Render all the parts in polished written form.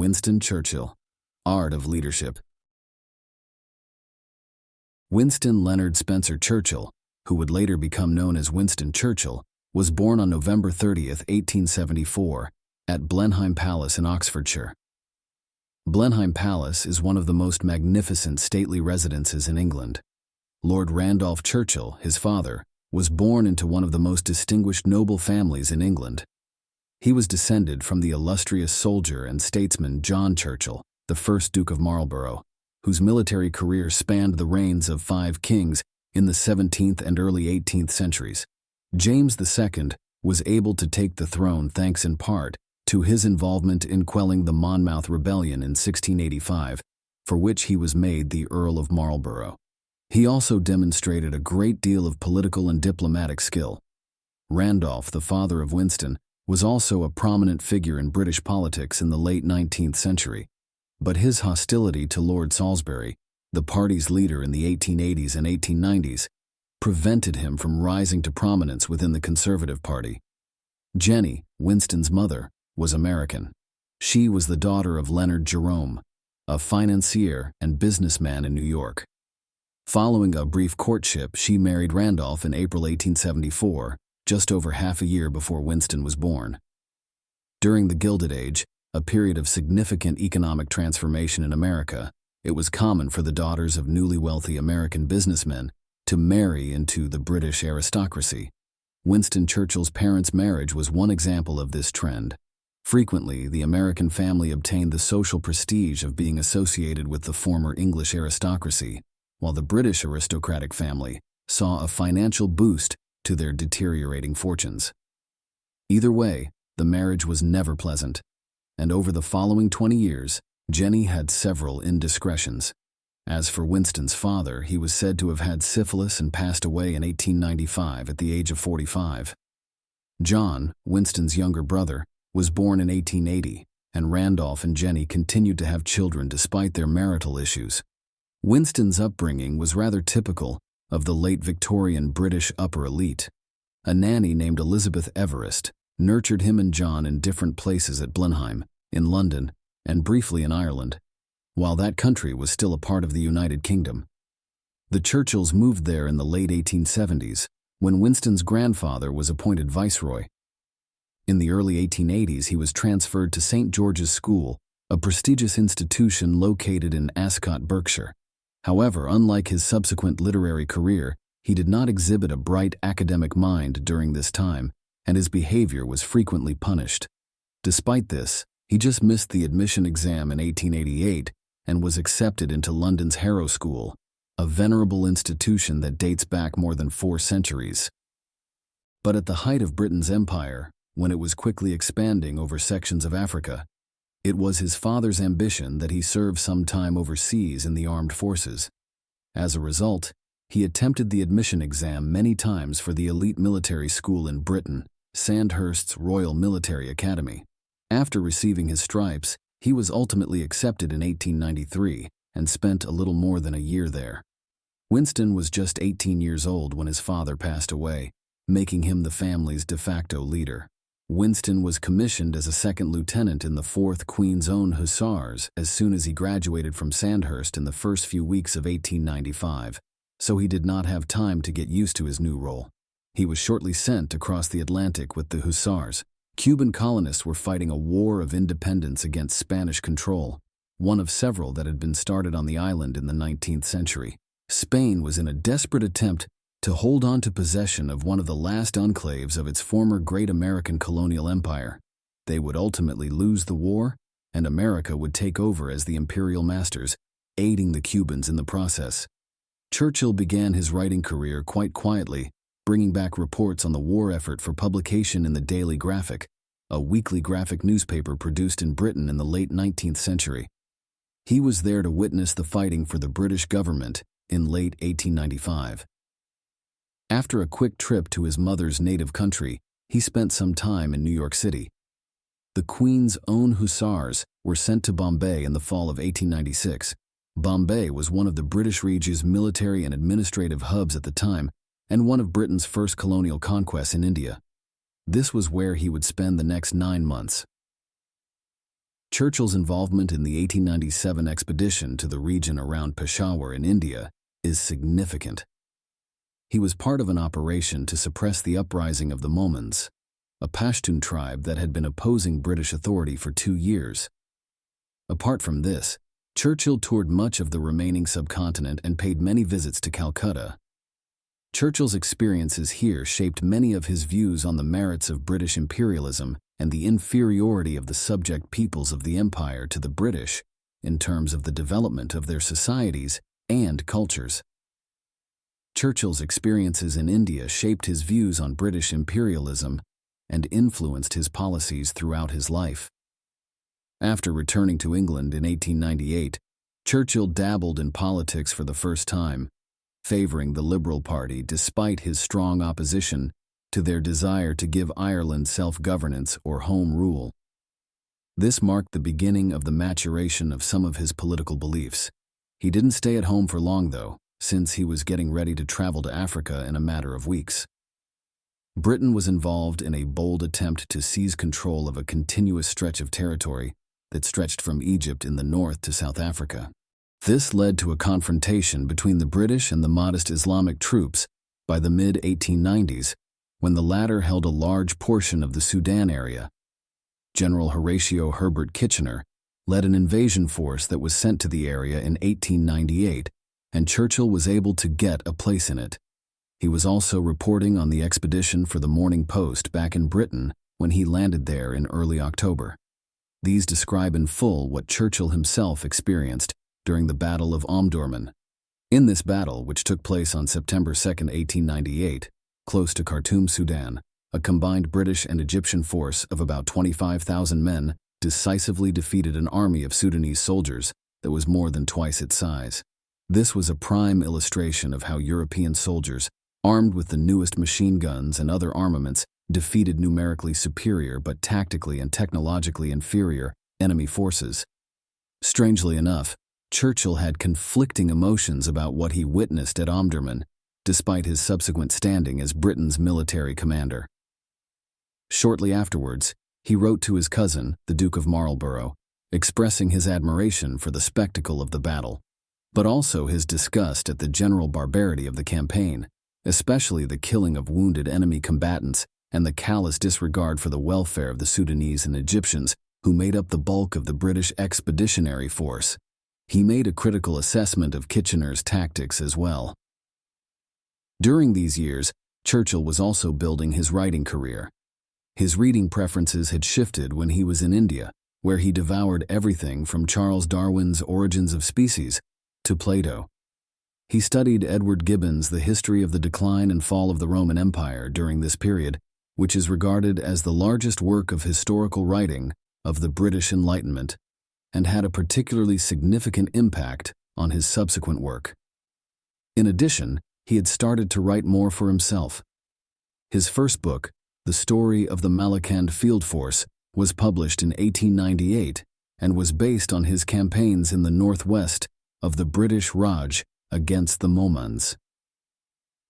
Winston Churchill. Art of Leadership. Winston Leonard Spencer Churchill, who would later become known as Winston Churchill, was born on November 30, 1874, at Blenheim Palace in Oxfordshire. Blenheim Palace is one of the most magnificent stately residences in England. Lord Randolph Churchill, his father, was born into one of the most distinguished noble families in England. He was descended from the illustrious soldier and statesman John Churchill, the first Duke of Marlborough, whose military career spanned the reigns of 5 kings in the 17th and early 18th centuries. James II was able to take the throne thanks in part to his involvement in quelling the Monmouth Rebellion in 1685, for which he was made the Earl of Marlborough. He also demonstrated a great deal of political and diplomatic skill. Randolph, the father of Winston, was also a prominent figure in British politics in the late 19th century, but his hostility to Lord Salisbury, the party's leader in the 1880s and 1890s, prevented him from rising to prominence within the Conservative Party. Jenny, Winston's mother, was American. She was the daughter of Leonard Jerome, a financier and businessman in New York. Following a brief courtship, she married Randolph in April 1874, just over half a year before Winston was born. During the Gilded Age, a period of significant economic transformation in America, it was common for the daughters of newly wealthy American businessmen to marry into the British aristocracy. Winston Churchill's parents' marriage was one example of this trend. Frequently, the American family obtained the social prestige of being associated with the former English aristocracy, while the British aristocratic family saw a financial boost to their deteriorating fortunes. Either way, the marriage was never pleasant, and over the following 20 years, Jenny had several indiscretions. As for Winston's father, he was said to have had syphilis and passed away in 1895 at the age of 45. John, Winston's younger brother, was born in 1880, and Randolph and Jenny continued to have children despite their marital issues. Winston's upbringing was rather typical of the late Victorian British upper elite. A nanny named Elizabeth Everest nurtured him and John in different places at Blenheim, in London, and briefly in Ireland, while that country was still a part of the United Kingdom. The Churchills moved there in the late 1870s, when Winston's grandfather was appointed viceroy. In the early 1880s, he was transferred to St. George's School, a prestigious institution located in Ascot, Berkshire. However, unlike his subsequent literary career, he did not exhibit a bright academic mind during this time, and his behavior was frequently punished. Despite this, he just missed the admission exam in 1888 and was accepted into London's Harrow School, a venerable institution that dates back more than 4 centuries. But at the height of Britain's empire, when it was quickly expanding over sections of Africa, it was his father's ambition that he serve some time overseas in the armed forces. As a result, he attempted the admission exam many times for the elite military school in Britain, Sandhurst's Royal Military Academy. After receiving his stripes, he was ultimately accepted in 1893 and spent a little more than a year there. Winston was just 18 years old when his father passed away, making him the family's de facto leader. Winston was commissioned as a second lieutenant in the 4th Queen's Own Hussars as soon as he graduated from Sandhurst in the first few weeks of 1895, so he did not have time to get used to his new role. He was shortly sent across the Atlantic with the Hussars. Cuban colonists were fighting a war of independence against Spanish control, one of several that had been started on the island in the 19th century. Spain was in a desperate attempt to hold on to possession of one of the last enclaves of its former great American colonial empire. They would ultimately lose the war, and America would take over as the imperial masters, aiding the Cubans in the process. Churchill began his writing career quite quietly, bringing back reports on the war effort for publication in the Daily Graphic, a weekly graphic newspaper produced in Britain in the late 19th century. He was there to witness the fighting for the British government in late 1895. After a quick trip to his mother's native country, he spent some time in New York City. The Queen's Own Hussars were sent to Bombay in the fall of 1896. Bombay was one of the British Raj's military and administrative hubs at the time, and one of Britain's first colonial conquests in India. This was where he would spend the next 9 months. Churchill's involvement in the 1897 expedition to the region around Peshawar in India is significant. He was part of an operation to suppress the uprising of the Mohmans, a Pashtun tribe that had been opposing British authority for 2 years. Apart from this, Churchill toured much of the remaining subcontinent and paid many visits to Calcutta. Churchill's experiences here shaped many of his views on the merits of British imperialism and the inferiority of the subject peoples of the empire to the British in terms of the development of their societies and cultures. Churchill's experiences in India shaped his views on British imperialism and influenced his policies throughout his life. After returning to England in 1898, Churchill dabbled in politics for the first time, favoring the Liberal Party despite his strong opposition to their desire to give Ireland self-governance or home rule. This marked the beginning of the maturation of some of his political beliefs. He didn't stay at home for long, though, since he was getting ready to travel to Africa in a matter of weeks. Britain was involved in a bold attempt to seize control of a continuous stretch of territory that stretched from Egypt in the north to South Africa. This led to a confrontation between the British and the modest Islamic troops by the mid-1890s, when the latter held a large portion of the Sudan area. General Horatio Herbert Kitchener led an invasion force that was sent to the area in 1898, and Churchill was able to get a place in it. He was also reporting on the expedition for the Morning Post back in Britain when he landed there in early October. These describe in full what Churchill himself experienced during the Battle of Omdurman. In this battle, which took place on September 2, 1898, close to Khartoum, Sudan, a combined British and Egyptian force of about 25,000 men decisively defeated an army of Sudanese soldiers that was more than twice its size. This was a prime illustration of how European soldiers, armed with the newest machine guns and other armaments, defeated numerically superior but tactically and technologically inferior enemy forces. Strangely enough, Churchill had conflicting emotions about what he witnessed at Omdurman, despite his subsequent standing as Britain's military commander. Shortly afterwards, he wrote to his cousin, the Duke of Marlborough, expressing his admiration for the spectacle of the battle, but also his disgust at the general barbarity of the campaign, especially the killing of wounded enemy combatants and the callous disregard for the welfare of the Sudanese and Egyptians who made up the bulk of the British expeditionary force. He made a critical assessment of Kitchener's tactics as well. During these years, Churchill was also building his writing career. His reading preferences had shifted when he was in India, where he devoured everything from Charles Darwin's Origins of Species to Plato. He studied Edward Gibbon's The History of the Decline and Fall of the Roman Empire during this period, which is regarded as the largest work of historical writing of the British Enlightenment, and had a particularly significant impact on his subsequent work. In addition, he had started to write more for himself. His first book, The Story of the Malakand Field Force, was published in 1898 and was based on his campaigns in the northwest of the British Raj against the Mohmans.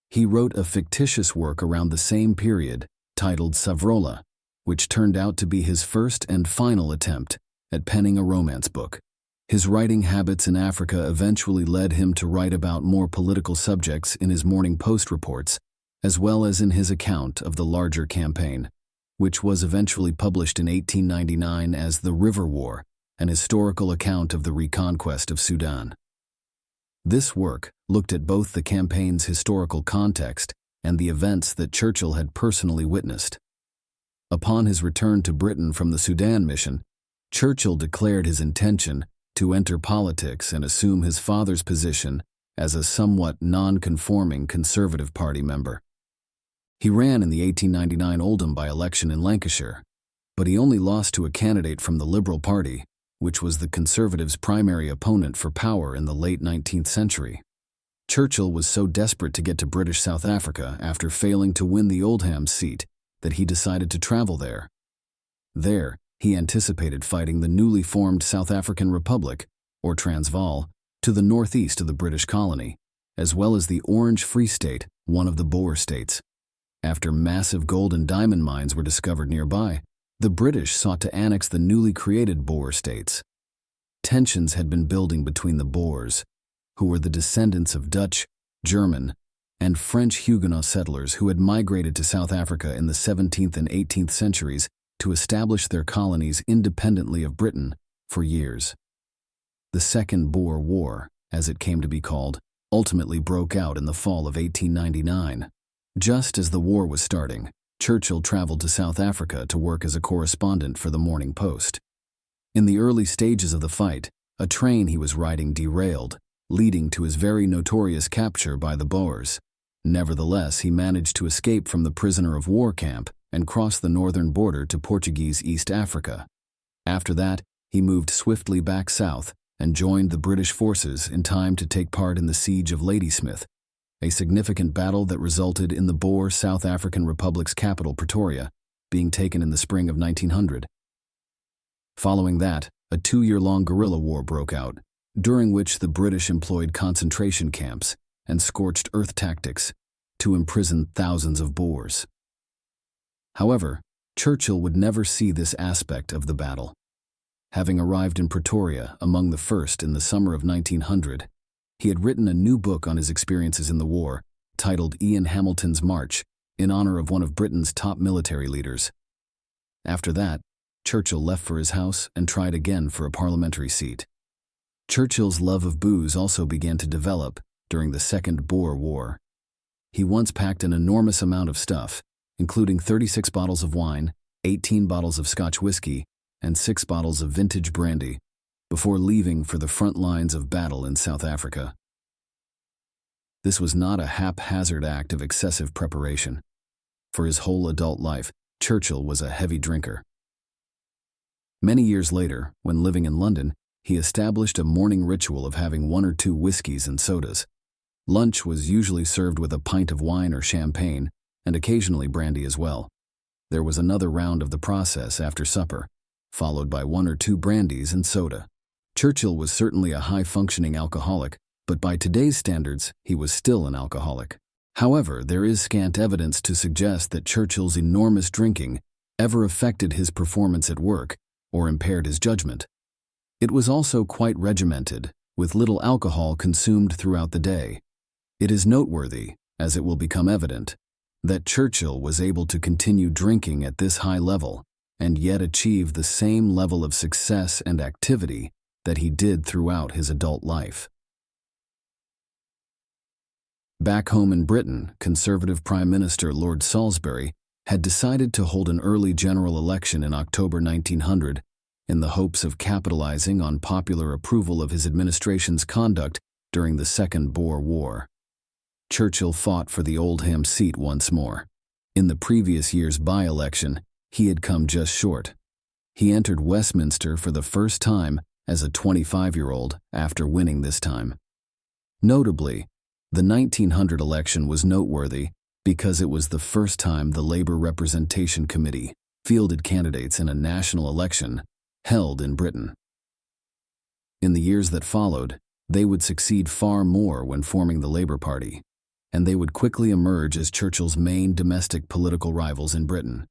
He wrote a fictitious work around the same period titled Savrola, which turned out to be his first and final attempt at penning a romance book. His writing habits in Africa eventually led him to write about more political subjects in his Morning Post reports, as well as in his account of the larger campaign, which was eventually published in 1899 as The River War, an historical account of the reconquest of Sudan. This work looked at both the campaign's historical context and the events that Churchill had personally witnessed. Upon his return to Britain from the Sudan mission, Churchill declared his intention to enter politics and assume his father's position as a somewhat non-conforming Conservative Party member. He ran in the 1899 Oldham by-election in Lancashire, but he only lost to a candidate from the Liberal Party, which was the Conservatives' primary opponent for power in the late 19th century. Churchill was so desperate to get to British South Africa after failing to win the Oldham seat that he decided to travel there. There, he anticipated fighting the newly formed South African Republic, or Transvaal, to the northeast of the British colony, as well as the Orange Free State, one of the Boer states. After massive gold and diamond mines were discovered nearby, The British sought to annex the newly created Boer states. Tensions had been building between the Boers, who were the descendants of Dutch, German, and French Huguenot settlers who had migrated to South Africa in the 17th and 18th centuries to establish their colonies independently of Britain for years. The Second Boer War, as it came to be called, ultimately broke out in the fall of 1899. Just as the war was starting, Churchill traveled to South Africa to work as a correspondent for the Morning Post. In the early stages of the fight, a train he was riding derailed, leading to his very notorious capture by the Boers. Nevertheless, he managed to escape from the prisoner of war camp and cross the northern border to Portuguese East Africa. After that, he moved swiftly back south and joined the British forces in time to take part in the siege of Ladysmith, a significant battle that resulted in the Boer South African Republic's capital, Pretoria, being taken in the spring of 1900. Following that, a 2-year-long guerrilla war broke out, during which the British employed concentration camps and scorched earth tactics to imprison thousands of Boers. However, Churchill would never see this aspect of the battle. Having arrived in Pretoria among the first in the summer of 1900, he had written a new book on his experiences in the war, titled Ian Hamilton's March, in honor of one of Britain's top military leaders. After that, Churchill left for his house and tried again for a parliamentary seat. Churchill's love of booze also began to develop during the Second Boer War. He once packed an enormous amount of stuff, including 36 bottles of wine, 18 bottles of Scotch whiskey, and 6 bottles of vintage brandy, before leaving for the front lines of battle in South Africa. This was not a haphazard act of excessive preparation. For his whole adult life, Churchill was a heavy drinker. Many years later, when living in London, he established a morning ritual of having 1 or 2 whiskeys and sodas. Lunch was usually served with a pint of wine or champagne, and occasionally brandy as well. There was another round of the process after supper, followed by 1 or 2 brandies and soda. Churchill was certainly a high-functioning alcoholic, but by today's standards, he was still an alcoholic. However, there is scant evidence to suggest that Churchill's enormous drinking ever affected his performance at work or impaired his judgment. It was also quite regimented, with little alcohol consumed throughout the day. It is noteworthy, as it will become evident, that Churchill was able to continue drinking at this high level and yet achieve the same level of success and activity that he did throughout his adult life. Back home in Britain, Conservative Prime Minister Lord Salisbury had decided to hold an early general election in October 1900 in the hopes of capitalizing on popular approval of his administration's conduct during the Second Boer War. Churchill fought for the Oldham seat once more. In the previous year's by-election, he had come just short. He entered Westminster for the first time as a 25-year-old after winning this time. Notably, the 1900 election was noteworthy because it was the first time the Labour Representation Committee fielded candidates in a national election held in Britain. In the years that followed, they would succeed far more when forming the Labour Party, and they would quickly emerge as Churchill's main domestic political rivals in Britain.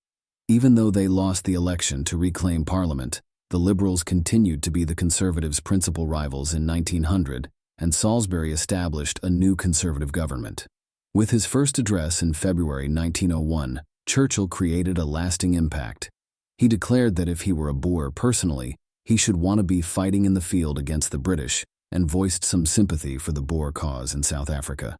Even though they lost the election to reclaim Parliament, the Liberals continued to be the Conservatives' principal rivals in 1900, and Salisbury established a new Conservative government. With his first address in February 1901, Churchill created a lasting impact. He declared that if he were a Boer personally, he should want to be fighting in the field against the British, and voiced some sympathy for the Boer cause in South Africa.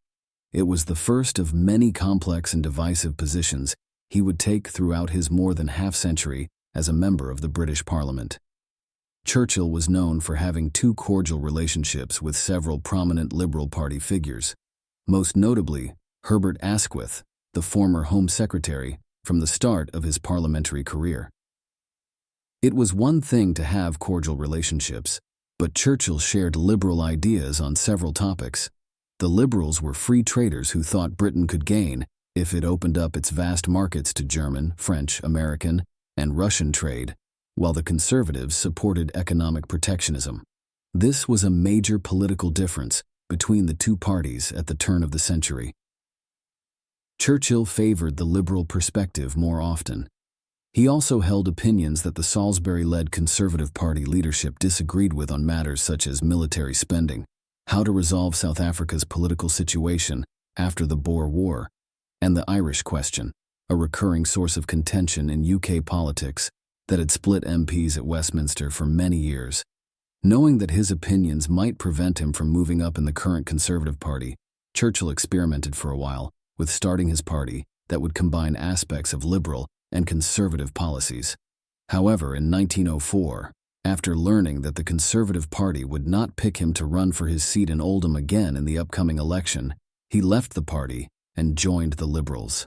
It was the first of many complex and divisive positions he would take throughout his more than half-century as a member of the British Parliament. Churchill was known for having 2 cordial relationships with several prominent Liberal Party figures, most notably Herbert Asquith, the former Home Secretary, from the start of his parliamentary career. It was one thing to have cordial relationships, but Churchill shared liberal ideas on several topics. The Liberals were free traders who thought Britain could gain if it opened up its vast markets to German, French, American, and Russian trade, while the Conservatives supported economic protectionism. This was a major political difference between the two parties at the turn of the century. Churchill favored the liberal perspective more often. He also held opinions that the Salisbury-led Conservative Party leadership disagreed with on matters such as military spending, how to resolve South Africa's political situation after the Boer War, and the Irish question, a recurring source of contention in UK politics that had split MPs at Westminster for many years. Knowing that his opinions might prevent him from moving up in the current Conservative Party, Churchill experimented for a while with starting his party that would combine aspects of liberal and conservative policies. However, in 1904, after learning that the Conservative Party would not pick him to run for his seat in Oldham again in the upcoming election, he left the party and joined the Liberals.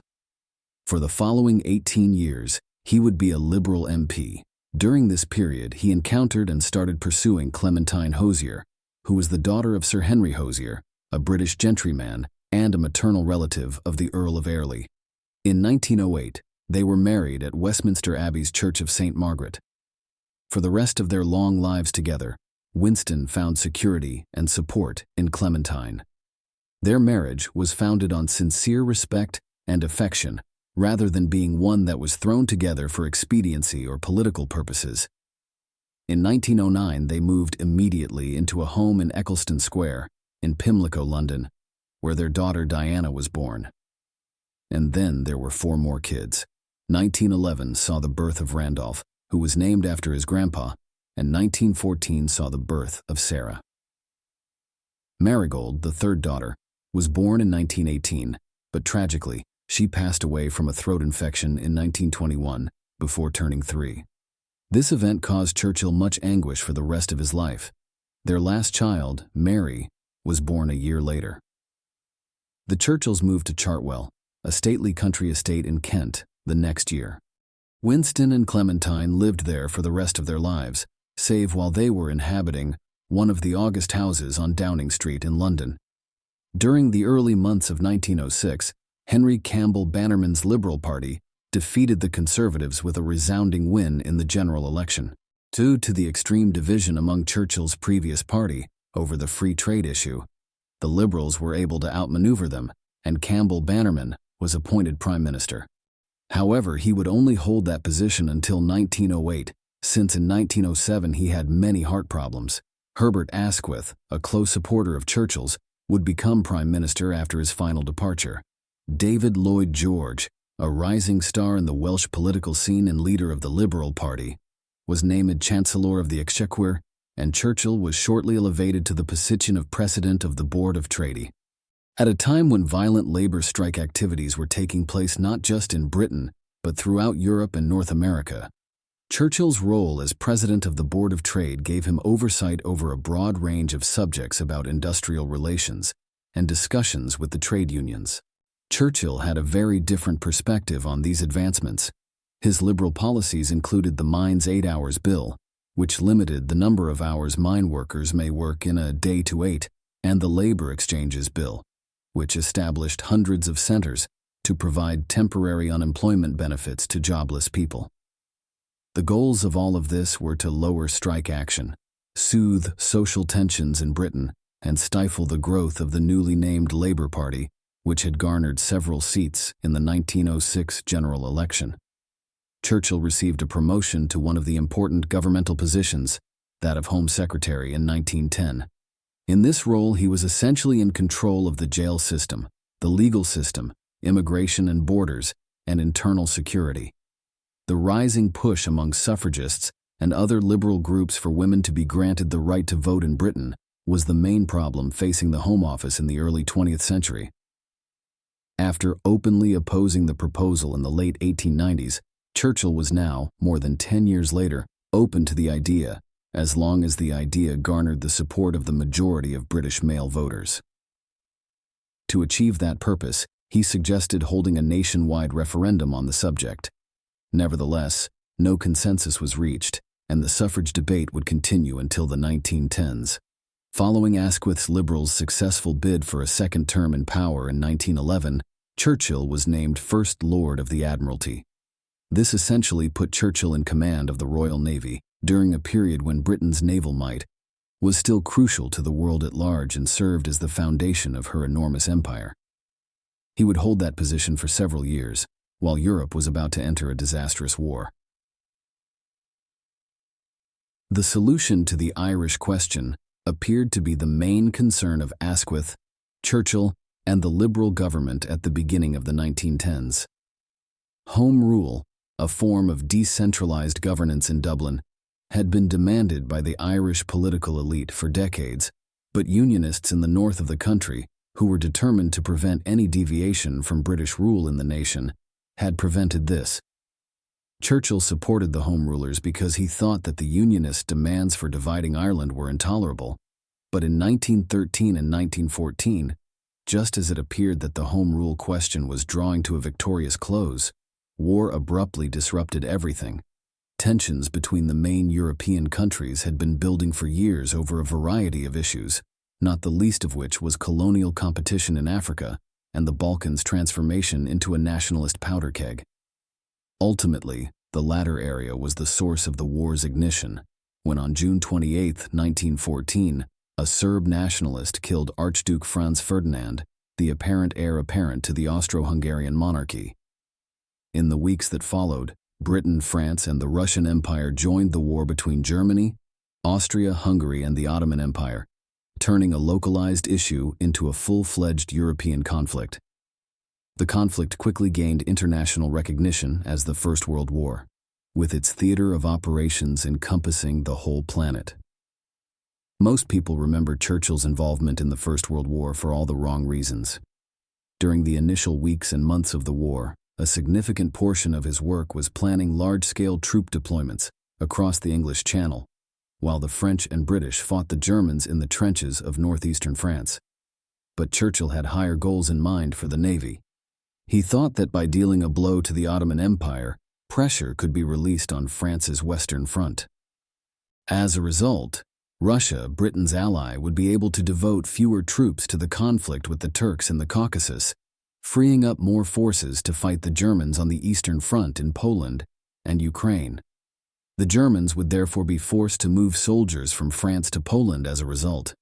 For the following 18 years, he would be a Liberal MP. During this period, he encountered and started pursuing Clementine Hosier, who was the daughter of Sir Henry Hosier, a British gentryman and a maternal relative of the Earl of Airlie. In 1908, they were married at Westminster Abbey's Church of St. Margaret. For the rest of their long lives together, Winston found security and support in Clementine. Their marriage was founded on sincere respect and affection, rather than being one that was thrown together for expediency or political purposes. In 1909, they moved immediately into a home in Eccleston Square, in Pimlico, London, where their daughter Diana was born. And then there were 4 more kids. 1911 saw the birth of Randolph, who was named after his grandpa, and 1914 saw the birth of Sarah. Marigold, the third daughter, was born in 1918, but tragically, she passed away from a throat infection in 1921 before turning 3. This event caused Churchill much anguish for the rest of his life. Their last child, Mary, was born a year later. The Churchills moved to Chartwell, a stately country estate in Kent, the next year. Winston and Clementine lived there for the rest of their lives, save while they were inhabiting one of the August houses on Downing Street in London. During the early months of 1906, Henry Campbell Bannerman's Liberal Party defeated the Conservatives with a resounding win in the general election. Due to the extreme division among Churchill's previous party over the free trade issue, the Liberals were able to outmaneuver them, and Campbell Bannerman was appointed Prime Minister. However, he would only hold that position until 1908, since in 1907 he had many heart problems. Herbert Asquith, a close supporter of Churchill's, would become Prime Minister after his final departure. David Lloyd George, a rising star in the Welsh political scene and leader of the Liberal Party, was named Chancellor of the Exchequer, and Churchill was shortly elevated to the position of President of the Board of Trade. At a time when violent labor strike activities were taking place not just in Britain, but throughout Europe and North America, Churchill's role as President of the Board of Trade gave him oversight over a broad range of subjects about industrial relations and discussions with the trade unions. Churchill had a very different perspective on these advancements. His liberal policies included the Mines 8 Hours Bill, which limited the number of hours mine workers may work in a day to 8, and the Labor Exchanges Bill, which established hundreds of centers to provide temporary unemployment benefits to jobless people. The goals of all of this were to lower strike action, soothe social tensions in Britain, and stifle the growth of the newly named Labour Party, which had garnered several seats in the 1906 general election. Churchill received a promotion to one of the important governmental positions, that of Home Secretary, in 1910. In this role, he was essentially in control of the jail system, the legal system, immigration and borders, and internal security. The rising push among suffragists and other liberal groups for women to be granted the right to vote in Britain was the main problem facing the Home Office in the early 20th century. After openly opposing the proposal in the late 1890s, Churchill was now, more than 10 years later, open to the idea, as long as the idea garnered the support of the majority of British male voters. To achieve that purpose, he suggested holding a nationwide referendum on the subject. Nevertheless, no consensus was reached, and the suffrage debate would continue until the 1910s. Following Asquith's Liberals' successful bid for a second term in power in 1911, Churchill was named First Lord of the Admiralty. This essentially put Churchill in command of the Royal Navy during a period when Britain's naval might was still crucial to the world at large and served as the foundation of her enormous empire. He would hold that position for several years, while Europe was about to enter a disastrous war. The solution to the Irish question appeared to be the main concern of Asquith, Churchill, and the Liberal government at the beginning of the 1910s. Home Rule, a form of decentralized governance in Dublin, had been demanded by the Irish political elite for decades, but Unionists in the north of the country, who were determined to prevent any deviation from British rule in the nation, had prevented this. Churchill supported the Home Rulers because he thought that the Unionist demands for dividing Ireland were intolerable, but in 1913 and 1914, just as it appeared that the Home Rule question was drawing to a victorious close, war abruptly disrupted everything. Tensions between the main European countries had been building for years over a variety of issues, not the least of which was colonial competition in Africa and the Balkans' transformation into a nationalist powder keg. Ultimately, the latter area was the source of the war's ignition, when on June 28, 1914, a Serb nationalist killed Archduke Franz Ferdinand, the apparent heir apparent to the Austro-Hungarian monarchy. In the weeks that followed, Britain, France, and the Russian Empire joined the war between Germany, Austria, Hungary, and the Ottoman Empire, turning a localized issue into a full-fledged European conflict. The conflict quickly gained international recognition as the First World War, with its theater of operations encompassing the whole planet. Most people remember Churchill's involvement in the First World War for all the wrong reasons. During the initial weeks and months of the war, a significant portion of his work was planning large-scale troop deployments across the English Channel, while the French and British fought the Germans in the trenches of northeastern France. But Churchill had higher goals in mind for the Navy. He thought that by dealing a blow to the Ottoman Empire, pressure could be released on France's Western Front. As a result, Russia, Britain's ally, would be able to devote fewer troops to the conflict with the Turks in the Caucasus, freeing up more forces to fight the Germans on the Eastern Front in Poland and Ukraine. The Germans would therefore be forced to move soldiers from France to Poland as a result.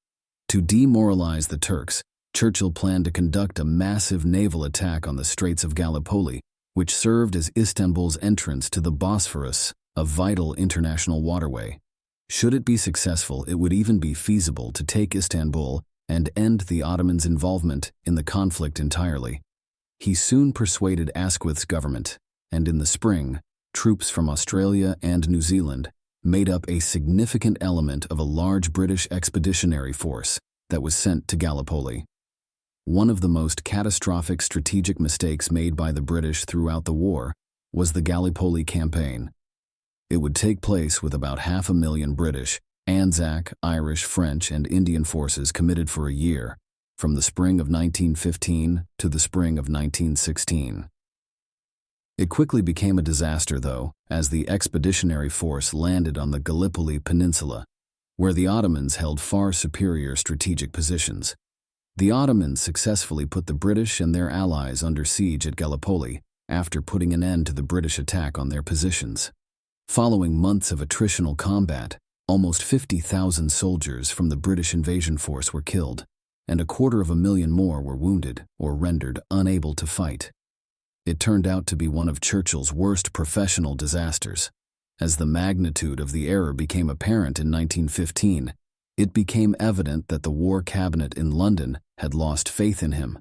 To demoralize the Turks, Churchill planned to conduct a massive naval attack on the Straits of Gallipoli, which served as Istanbul's entrance to the Bosphorus, a vital international waterway. Should it be successful, it would even be feasible to take Istanbul and end the Ottomans' involvement in the conflict entirely. He soon persuaded Asquith's government, and in the spring, troops from Australia and New Zealand made up a significant element of a large British expeditionary force that was sent to Gallipoli. One of the most catastrophic strategic mistakes made by the British throughout the war was the Gallipoli campaign. It would take place with about 500,000 British, Anzac, Irish, French, and Indian forces committed for a year, from the spring of 1915 to the spring of 1916. It quickly became a disaster, though, as the expeditionary force landed on the Gallipoli Peninsula, where the Ottomans held far superior strategic positions. The Ottomans successfully put the British and their allies under siege at Gallipoli after putting an end to the British attack on their positions. Following months of attritional combat, almost 50,000 soldiers from the British invasion force were killed, and 250,000 more were wounded or rendered unable to fight. It turned out to be one of Churchill's worst professional disasters. As the magnitude of the error became apparent in 1915, it became evident that the War Cabinet in London had lost faith in him.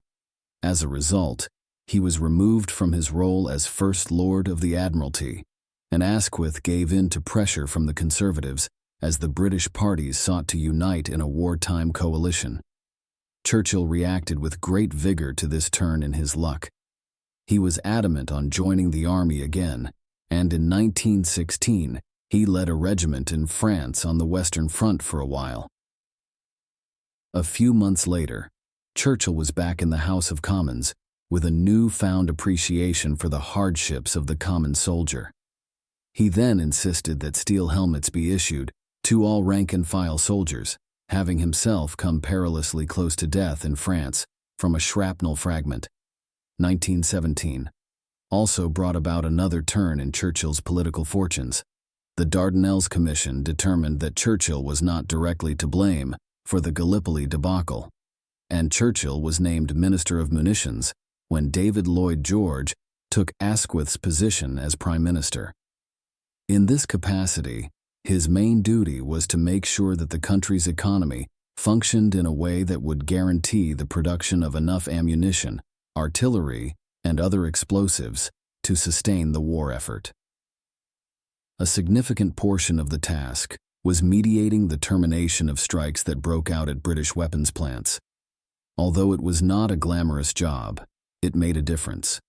As a result, he was removed from his role as First Lord of the Admiralty, and Asquith gave in to pressure from the Conservatives as the British parties sought to unite in a wartime coalition. Churchill reacted with great vigor to this turn in his luck. He was adamant on joining the army again, and in 1916, he led a regiment in France on the Western Front for a while. A few months later, Churchill was back in the House of Commons with a newfound appreciation for the hardships of the common soldier. He then insisted that steel helmets be issued to all rank-and-file soldiers, having himself come perilously close to death in France from a shrapnel fragment. 1917 also brought about another turn in Churchill's political fortunes. The Dardanelles Commission determined that Churchill was not directly to blame for the Gallipoli debacle, and Churchill was named Minister of Munitions when David Lloyd George took Asquith's position as Prime Minister. In this capacity, his main duty was to make sure that the country's economy functioned in a way that would guarantee the production of enough ammunition, artillery, and other explosives to sustain the war effort. A significant portion of the task was mediating the termination of strikes that broke out at British weapons plants. Although it was not a glamorous job, it made a difference.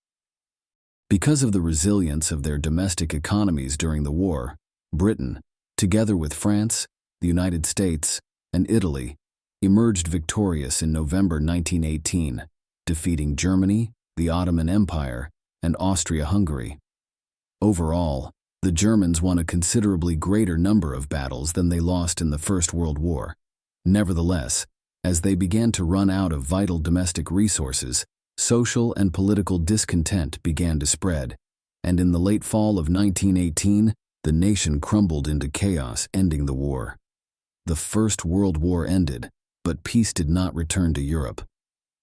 Because of the resilience of their domestic economies during the war, Britain, together with France, the United States, and Italy, emerged victorious in November 1918, defeating Germany, the Ottoman Empire, and Austria-Hungary. Overall, the Germans won a considerably greater number of battles than they lost in the First World War. Nevertheless, as they began to run out of vital domestic resources, social and political discontent began to spread, and in the late fall of 1918, the nation crumbled into chaos, ending the war. The First World War ended, but peace did not return to Europe.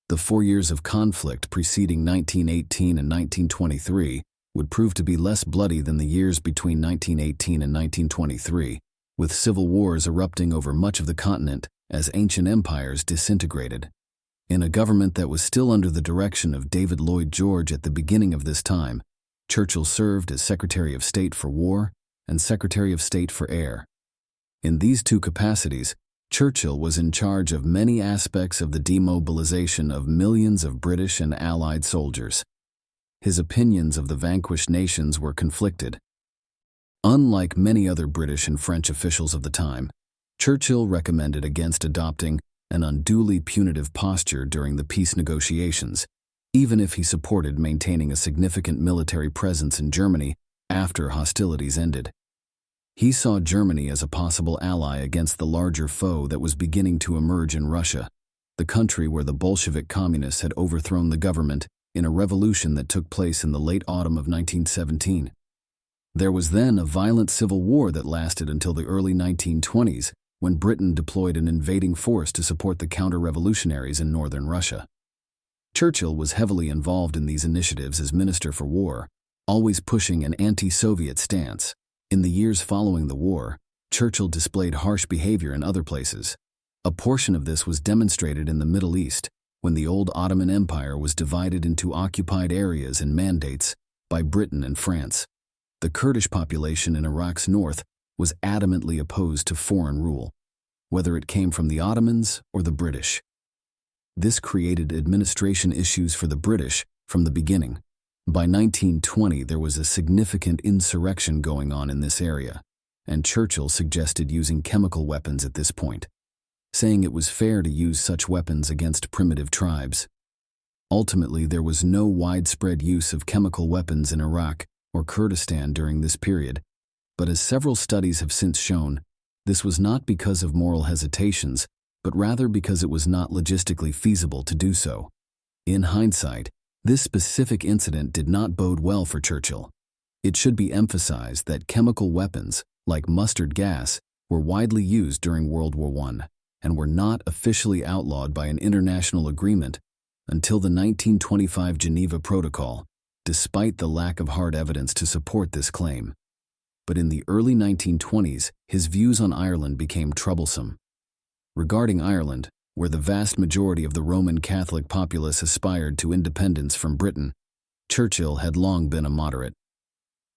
The 4 years of conflict preceding 1918 and 1923 would prove to be less bloody than the years between 1918 and 1923, with civil wars erupting over much of the continent as ancient empires disintegrated. In a government that was still under the direction of David Lloyd George at the beginning of this time, Churchill served as Secretary of State for War and Secretary of State for Air. In these two capacities, Churchill was in charge of many aspects of the demobilization of millions of British and Allied soldiers. His opinions of the vanquished nations were conflicted. Unlike many other British and French officials of the time, Churchill recommended against adopting an unduly punitive posture during the peace negotiations, even if he supported maintaining a significant military presence in Germany after hostilities ended. He saw Germany as a possible ally against the larger foe that was beginning to emerge in Russia, the country where the Bolshevik communists had overthrown the government in a revolution that took place in the late autumn of 1917. There was then a violent civil war that lasted until the early 1920s, when Britain deployed an invading force to support the counter-revolutionaries in northern Russia. Churchill was heavily involved in these initiatives as Minister for War, always pushing an anti-Soviet stance. In the years following the war, Churchill displayed harsh behavior in other places. A portion of this was demonstrated in the Middle East, when the old Ottoman Empire was divided into occupied areas and mandates by Britain and France. The Kurdish population in Iraq's north was adamantly opposed to foreign rule, whether it came from the Ottomans or the British. This created administration issues for the British from the beginning. By 1920, there was a significant insurrection going on in this area, and Churchill suggested using chemical weapons at this point, saying it was fair to use such weapons against primitive tribes. Ultimately, there was no widespread use of chemical weapons in Iraq or Kurdistan during this period, but as several studies have since shown, this was not because of moral hesitations, but rather because it was not logistically feasible to do so. In hindsight, this specific incident did not bode well for Churchill. It should be emphasized that chemical weapons, like mustard gas, were widely used during World War I and were not officially outlawed by an international agreement until the 1925 Geneva Protocol, despite the lack of hard evidence to support this claim. But in the early 1920s, his views on Ireland became troublesome. Regarding Ireland, where the vast majority of the Roman Catholic populace aspired to independence from Britain, Churchill had long been a moderate.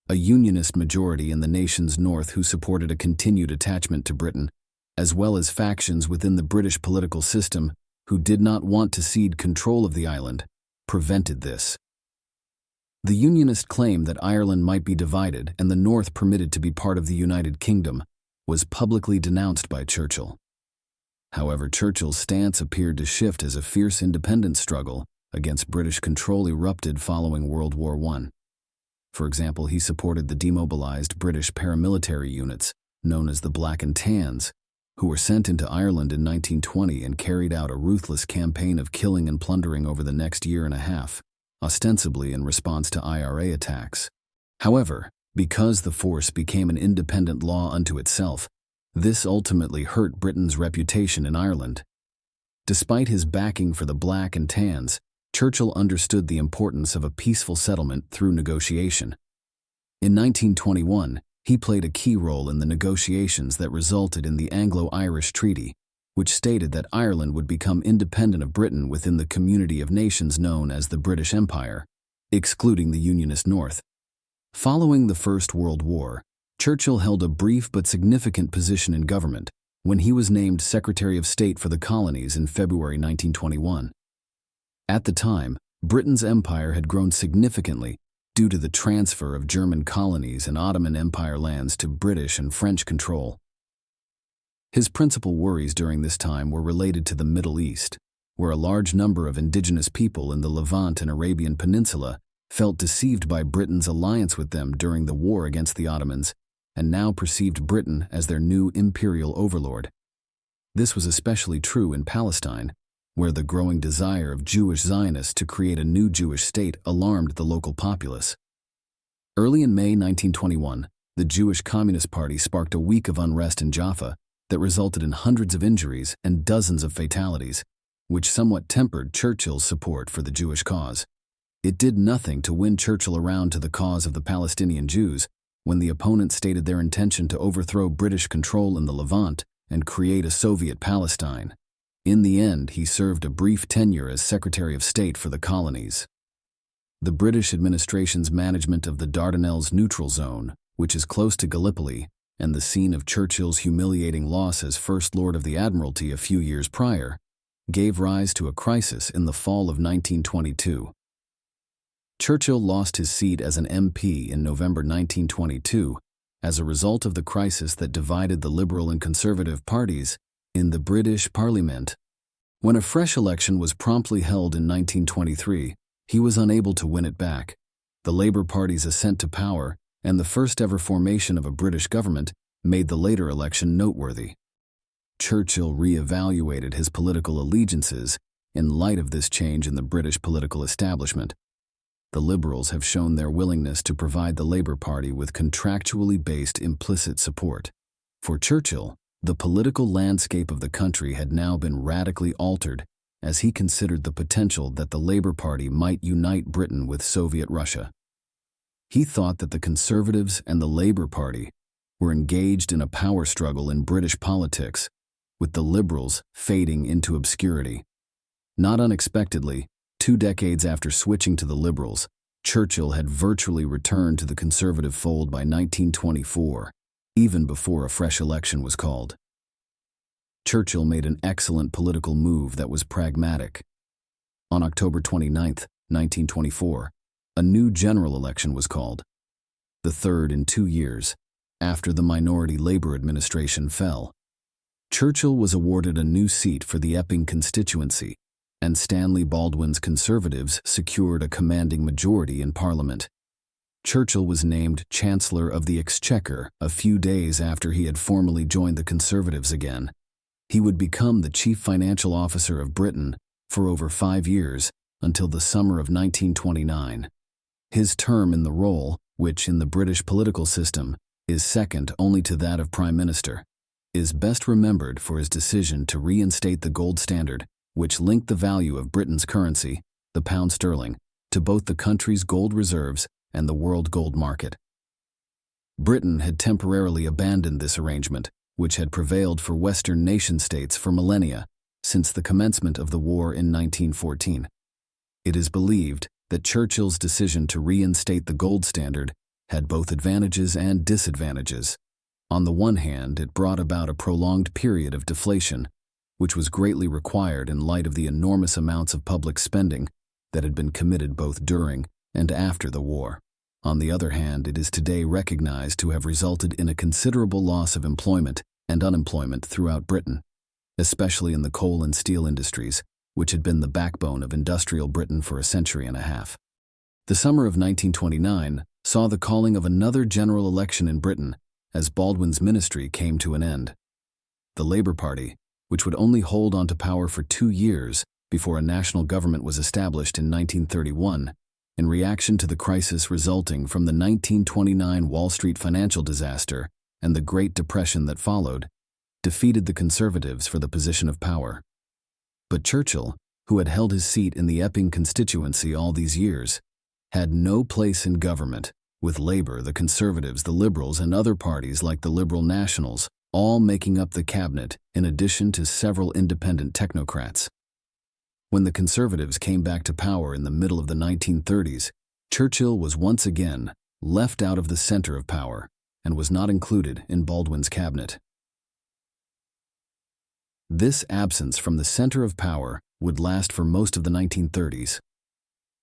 A unionist majority in the nation's north who supported a continued attachment to Britain, as well as factions within the British political system who did not want to cede control of the island, prevented this. The unionist claim that Ireland might be divided and the north permitted to be part of the United Kingdom was publicly denounced by Churchill. However, Churchill's stance appeared to shift as a fierce independence struggle against British control erupted following World War I. For example, he supported the demobilized British paramilitary units, known as the Black and Tans, who were sent into Ireland in 1920 and carried out a ruthless campaign of killing and plundering over the next year and a half, ostensibly in response to IRA attacks. However, because the force became an independent law unto itself, this ultimately hurt Britain's reputation in Ireland. Despite his backing for the Black and Tans, Churchill understood the importance of a peaceful settlement through negotiation. In 1921, he played a key role in the negotiations that resulted in the Anglo-Irish Treaty, which stated that Ireland would become independent of Britain within the community of nations known as the British Empire, excluding the Unionist North. Following the First World War, Churchill held a brief but significant position in government when he was named Secretary of State for the Colonies in February 1921. At the time, Britain's empire had grown significantly due to the transfer of German colonies and Ottoman Empire lands to British and French control. His principal worries during this time were related to the Middle East, where a large number of indigenous people in the Levant and Arabian Peninsula felt deceived by Britain's alliance with them during the war against the Ottomans and now perceived Britain as their new imperial overlord. This was especially true in Palestine, where the growing desire of Jewish Zionists to create a new Jewish state alarmed the local populace. Early in May 1921, the Jewish Communist Party sparked a week of unrest in Jaffa that resulted in hundreds of injuries and dozens of fatalities, which somewhat tempered Churchill's support for the Jewish cause. It did nothing to win Churchill around to the cause of the Palestinian Jews when the opponents stated their intention to overthrow British control in the Levant and create a Soviet Palestine. In the end, he served a brief tenure as Secretary of State for the Colonies. The British administration's management of the Dardanelles neutral zone, which is close to Gallipoli, and the scene of Churchill's humiliating loss as First Lord of the Admiralty a few years prior, gave rise to a crisis in the fall of 1922. Churchill lost his seat as an MP in November 1922 as a result of the crisis that divided the Liberal and Conservative parties in the British Parliament. When a fresh election was promptly held in 1923, he was unable to win it back. The Labour Party's ascent to power and the first-ever formation of a British government made the later election noteworthy. Churchill re-evaluated his political allegiances in light of this change in the British political establishment. The Liberals have shown their willingness to provide the Labour Party with contractually based implicit support. For Churchill, the political landscape of the country had now been radically altered as he considered the potential that the Labour Party might unite Britain with Soviet Russia. He thought that the Conservatives and the Labour Party were engaged in a power struggle in British politics, with the Liberals fading into obscurity. Not unexpectedly, 2 decades after switching to the Liberals, Churchill had virtually returned to the Conservative fold by 1924, even before a fresh election was called. Churchill made an excellent political move that was pragmatic. On October 29, 1924, a new general election was called, the third in 2 years, after the minority Labour administration fell. Churchill was awarded a new seat for the Epping constituency, and Stanley Baldwin's Conservatives secured a commanding majority in Parliament. Churchill was named Chancellor of the Exchequer a few days after he had formally joined the Conservatives again. He would become the Chief Financial Officer of Britain for over 5 years until the summer of 1929. His term in the role, which in the British political system is second only to that of Prime Minister, is best remembered for his decision to reinstate the gold standard, which linked the value of Britain's currency, the pound sterling, to both the country's gold reserves and the world gold market. Britain had temporarily abandoned this arrangement, which had prevailed for Western nation-states for millennia, since the commencement of the war in 1914. It is believed that Churchill's decision to reinstate the gold standard had both advantages and disadvantages. On the one hand, it brought about a prolonged period of deflation, which was greatly required in light of the enormous amounts of public spending that had been committed both during and after the war. On the other hand, it is today recognized to have resulted in a considerable loss of employment and unemployment throughout Britain, especially in the coal and steel industries, which had been the backbone of industrial Britain for a century and a half. The summer of 1929 saw the calling of another general election in Britain as Baldwin's ministry came to an end. The Labour Party, which would only hold on to power for 2 years before a national government was established in 1931, in reaction to the crisis resulting from the 1929 Wall Street financial disaster and the Great Depression that followed, defeated the Conservatives for the position of power. But Churchill, who had held his seat in the Epping constituency all these years, had no place in government, with Labour, the Conservatives, the Liberals, and other parties like the Liberal Nationals all making up the cabinet, in addition to several independent technocrats. When the Conservatives came back to power in the middle of the 1930s, Churchill was once again left out of the center of power and was not included in Baldwin's cabinet. This absence from the center of power would last for most of the 1930s.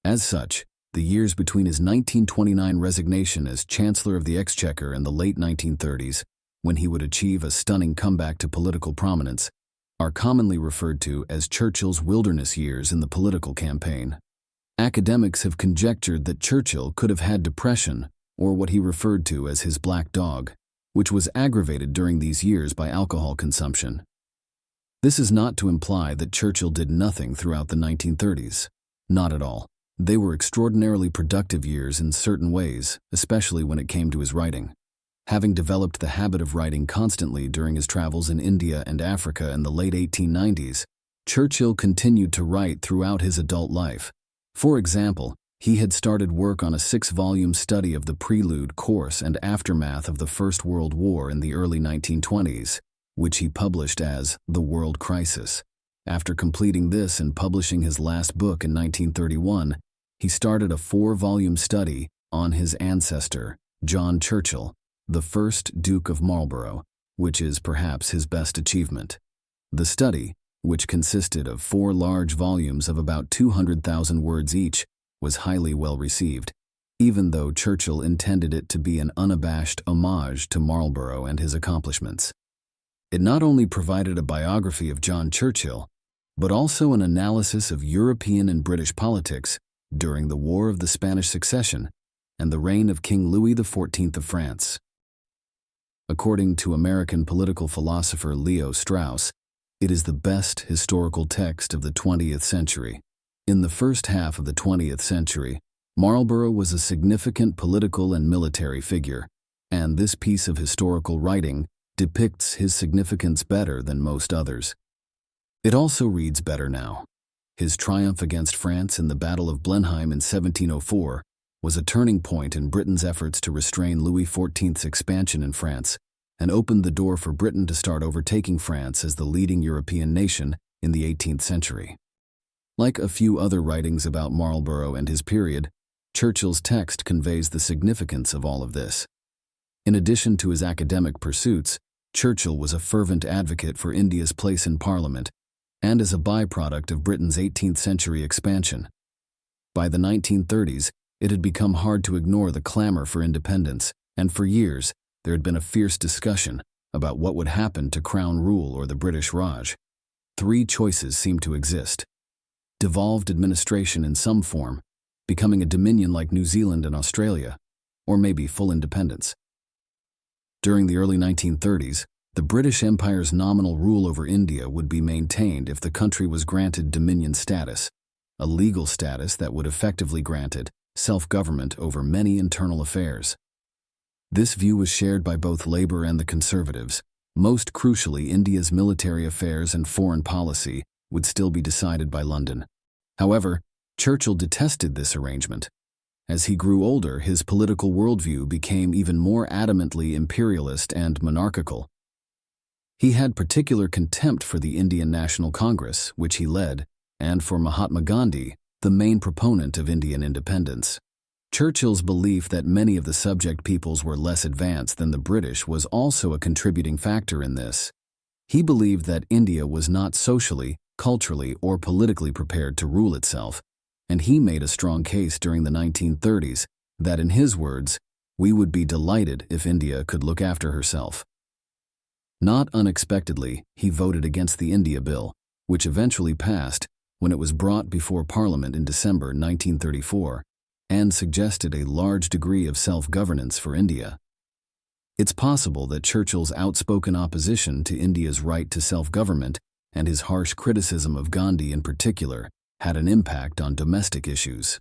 As such, the years between his 1929 resignation as Chancellor of the Exchequer and the late 1930s, when he would achieve a stunning comeback to political prominence, are commonly referred to as Churchill's wilderness years in the political campaign. Academics have conjectured that Churchill could have had depression, or what he referred to as his black dog, which was aggravated during these years by alcohol consumption. This is not to imply that Churchill did nothing throughout the 1930s. Not at all. They were extraordinarily productive years in certain ways, especially when it came to his writing. Having developed the habit of writing constantly during his travels in India and Africa in the late 1890s, Churchill continued to write throughout his adult life. For example, he had started work on a 6-volume study of the prelude, course, and aftermath of the First World War in the early 1920s, which he published as The World Crisis. After completing this and publishing his last book in 1931, he started a 4-volume study on his ancestor, John Churchill, the first Duke of Marlborough, which is perhaps his best achievement. The study, which consisted of 4 large volumes of about 200,000 words each, was highly well received, even though Churchill intended it to be an unabashed homage to Marlborough and his accomplishments. It not only provided a biography of John Churchill, but also an analysis of European and British politics during the War of the Spanish Succession and the reign of King Louis XIV of France. According to American political philosopher Leo Strauss, it is the best historical text of the 20th century. In the first half of the 20th century, Marlborough was a significant political and military figure, and this piece of historical writing depicts his significance better than most others. It also reads better now. His triumph against France in the Battle of Blenheim in 1704 was a turning point in Britain's efforts to restrain Louis XIV's expansion in France and opened the door for Britain to start overtaking France as the leading European nation in the 18th century. Like a few other writings about Marlborough and his period, Churchill's text conveys the significance of all of this. In addition to his academic pursuits, Churchill was a fervent advocate for India's place in Parliament, and as a byproduct of Britain's 18th century expansion. By the 1930s, it had become hard to ignore the clamor for independence, and for years, there had been a fierce discussion about what would happen to Crown rule or the British Raj. 3 choices seemed to exist: devolved administration in some form, becoming a dominion like New Zealand and Australia, or maybe full independence. During the early 1930s, the British Empire's nominal rule over India would be maintained if the country was granted dominion status, a legal status that would effectively grant it self-government over many internal affairs. This view was shared by both Labour and the Conservatives. Most crucially, India's military affairs and foreign policy would still be decided by London. However, Churchill detested this arrangement. As he grew older, his political worldview became even more adamantly imperialist and monarchical. He had particular contempt for the Indian National Congress, which he led, and for Mahatma Gandhi, the main proponent of Indian independence. Churchill's belief that many of the subject peoples were less advanced than the British was also a contributing factor in this. He believed that India was not socially, culturally, or politically prepared to rule itself, and he made a strong case during the 1930s that, in his words, we would be delighted if India could look after herself. Not unexpectedly, he voted against the India Bill, which eventually passed when it was brought before Parliament in December 1934, and suggested a large degree of self-governance for India. It's possible that Churchill's outspoken opposition to India's right to self-government and his harsh criticism of Gandhi in particular had an impact on domestic issues.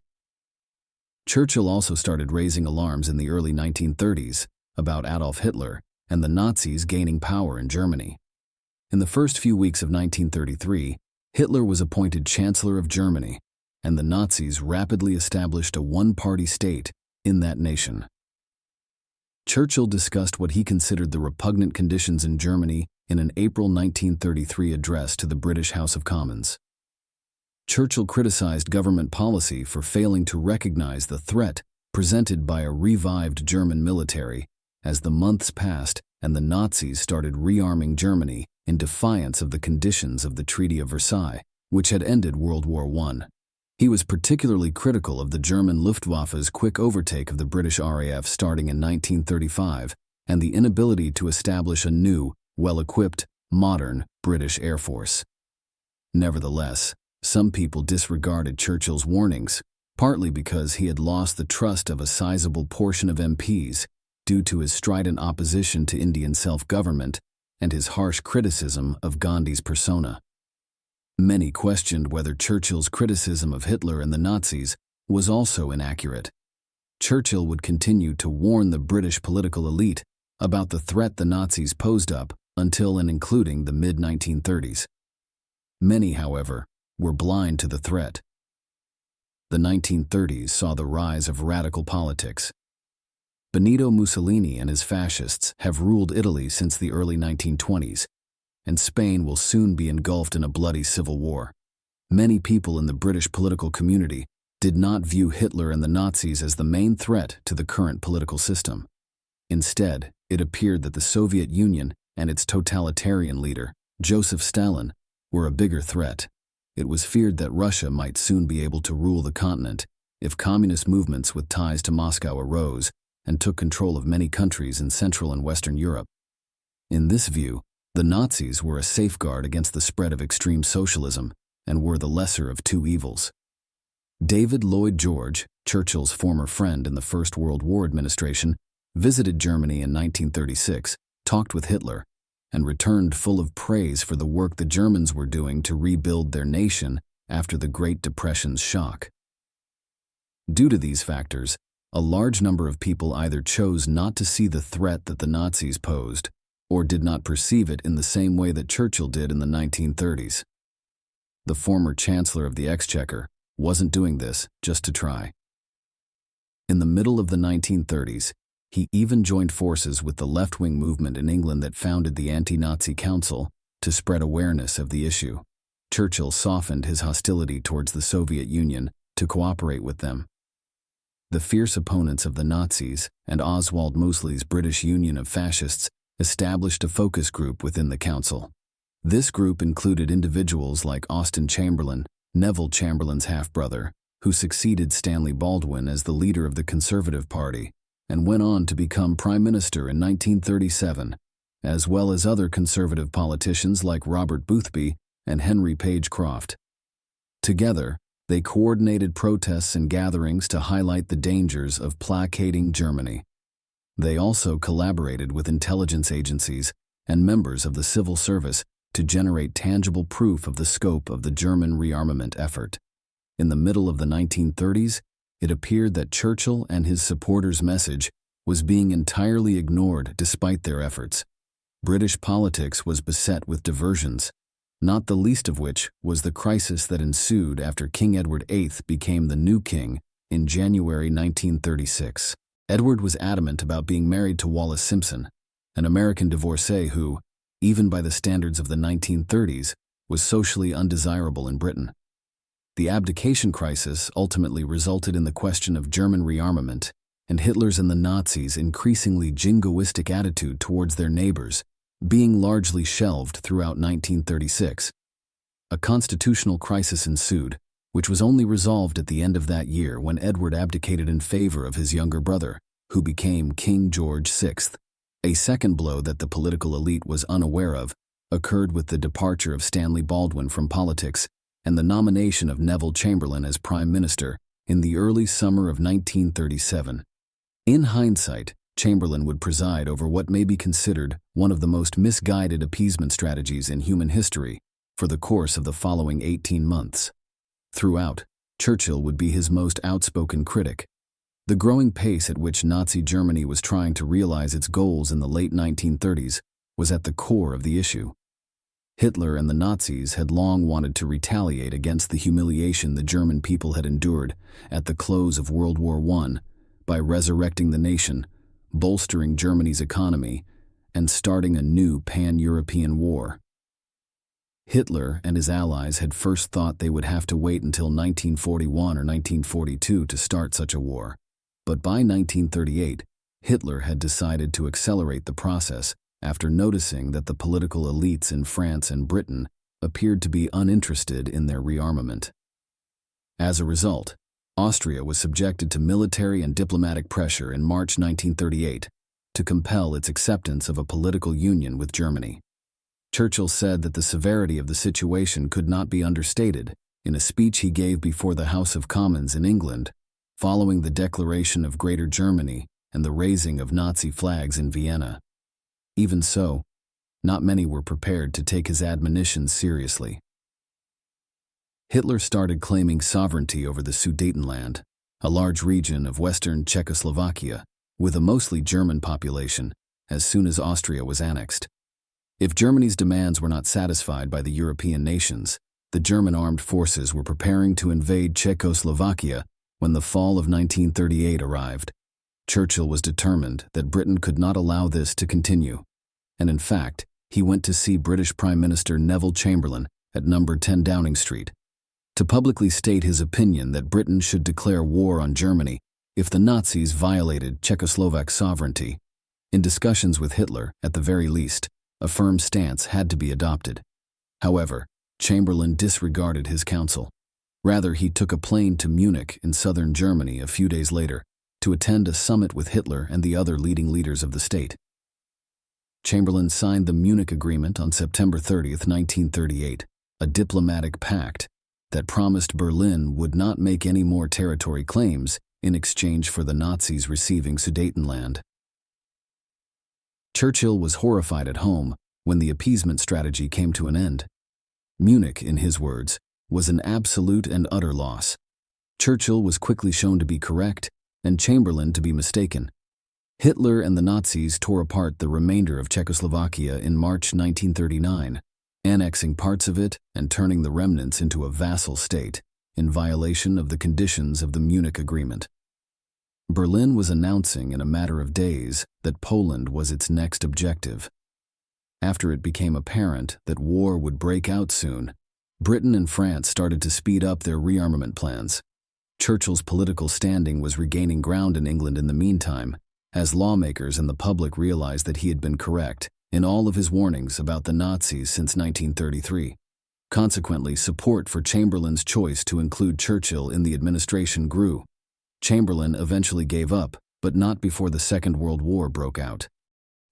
Churchill also started raising alarms in the early 1930s about Adolf Hitler and the Nazis gaining power in Germany. In the first few weeks of 1933, Hitler was appointed Chancellor of Germany, and the Nazis rapidly established a one-party state in that nation. Churchill discussed what he considered the repugnant conditions in Germany in an April 1933 address to the British House of Commons. Churchill criticized government policy for failing to recognize the threat presented by a revived German military as the months passed and the Nazis started rearming Germany in defiance of the conditions of the Treaty of Versailles, which had ended World War I. He was particularly critical of the German Luftwaffe's quick overtake of the British RAF starting in 1935 and the inability to establish a new, well-equipped, modern British Air Force. Nevertheless, some people disregarded Churchill's warnings, partly because he had lost the trust of a sizable portion of MPs due to his strident opposition to Indian self-government and his harsh criticism of Gandhi's persona. Many questioned whether Churchill's criticism of Hitler and the Nazis was also inaccurate. Churchill would continue to warn the British political elite about the threat the Nazis posed up until and including the mid-1930s. Many, however, were blind to the threat. The 1930s saw the rise of radical politics. Benito Mussolini and his fascists have ruled Italy since the early 1920s, and Spain will soon be engulfed in a bloody civil war. Many people in the British political community did not view Hitler and the Nazis as the main threat to the current political system. Instead, it appeared that the Soviet Union and its totalitarian leader, Joseph Stalin, were a bigger threat. It was feared that Russia might soon be able to rule the continent if communist movements with ties to Moscow arose and took control of many countries in Central and Western Europe. In this view, the Nazis were a safeguard against the spread of extreme socialism and were the lesser of two evils. David Lloyd George, Churchill's former friend in the First World War administration, visited Germany in 1936, talked with Hitler, and returned full of praise for the work the Germans were doing to rebuild their nation after the Great Depression's shock. Due to these factors, a large number of people either chose not to see the threat that the Nazis posed, or did not perceive it in the same way that Churchill did in the 1930s. The former Chancellor of the Exchequer wasn't doing this just to try. In the middle of the 1930s, he even joined forces with the left-wing movement in England that founded the Anti-Nazi Council to spread awareness of the issue. Churchill softened his hostility towards the Soviet Union to cooperate with them. The fierce opponents of the Nazis and Oswald Mosley's British Union of Fascists established a focus group within the council. This group included individuals like Austen Chamberlain, Neville Chamberlain's half-brother, who succeeded Stanley Baldwin as the leader of the Conservative Party and went on to become Prime Minister in 1937, as well as other conservative politicians like Robert Boothby and Henry Page Croft. Together, they coordinated protests and gatherings to highlight the dangers of placating Germany. They also collaborated with intelligence agencies and members of the civil service to generate tangible proof of the scope of the German rearmament effort. In the middle of the 1930s, it appeared that Churchill and his supporters' message was being entirely ignored despite their efforts. British politics was beset with diversions, not the least of which was the crisis that ensued after King Edward VIII became the new king in January 1936. Edward was adamant about being married to Wallis Simpson, an American divorcee who, even by the standards of the 1930s, was socially undesirable in Britain. The abdication crisis ultimately resulted in the question of German rearmament and Hitler's and the Nazis' increasingly jingoistic attitude towards their neighbors being largely shelved throughout 1936. A constitutional crisis ensued, which was only resolved at the end of that year when Edward abdicated in favor of his younger brother, who became King George VI. A second blow that the political elite was unaware of occurred with the departure of Stanley Baldwin from politics and the nomination of Neville Chamberlain as Prime Minister in the early summer of 1937. In hindsight, Chamberlain would preside over what may be considered one of the most misguided appeasement strategies in human history for the course of the following 18 months. Throughout, Churchill would be his most outspoken critic. The growing pace at which Nazi Germany was trying to realize its goals in the late 1930s was at the core of the issue. Hitler and the Nazis had long wanted to retaliate against the humiliation the German people had endured at the close of World War I by resurrecting the nation, bolstering Germany's economy, and starting a new pan-European war. Hitler and his allies had first thought they would have to wait until 1941 or 1942 to start such a war, but by 1938, Hitler had decided to accelerate the process after noticing that the political elites in France and Britain appeared to be uninterested in their rearmament. As a result, Austria was subjected to military and diplomatic pressure in March 1938 to compel its acceptance of a political union with Germany. Churchill said that the severity of the situation could not be understated in a speech he gave before the House of Commons in England, following the declaration of Greater Germany and the raising of Nazi flags in Vienna. Even so, not many were prepared to take his admonitions seriously. Hitler started claiming sovereignty over the Sudetenland, a large region of western Czechoslovakia, with a mostly German population, as soon as Austria was annexed. If Germany's demands were not satisfied by the European nations, the German armed forces were preparing to invade Czechoslovakia when the fall of 1938 arrived. Churchill was determined that Britain could not allow this to continue, and in fact, he went to see British Prime Minister Neville Chamberlain at number 10 Downing Street to publicly state his opinion that Britain should declare war on Germany if the Nazis violated Czechoslovak sovereignty. In discussions with Hitler, at the very least, a firm stance had to be adopted. However, Chamberlain disregarded his counsel. Rather, he took a plane to Munich in southern Germany a few days later to attend a summit with Hitler and the other leading leaders of the state. Chamberlain signed the Munich Agreement on September 30, 1938, a diplomatic pact that promised Berlin would not make any more territory claims in exchange for the Nazis receiving Sudetenland. Churchill was horrified at home when the appeasement strategy came to an end. Munich, in his words, was an absolute and utter loss. Churchill was quickly shown to be correct and Chamberlain to be mistaken. Hitler and the Nazis tore apart the remainder of Czechoslovakia in March 1939, annexing parts of it and turning the remnants into a vassal state, in violation of the conditions of the Munich Agreement. Berlin was announcing in a matter of days that Poland was its next objective. After it became apparent that war would break out soon, Britain and France started to speed up their rearmament plans. Churchill's political standing was regaining ground in England in the meantime, as lawmakers and the public realized that he had been correct in all of his warnings about the Nazis since 1933. Consequently, support for Chamberlain's choice to include Churchill in the administration grew. Chamberlain eventually gave up, but not before the Second World War broke out.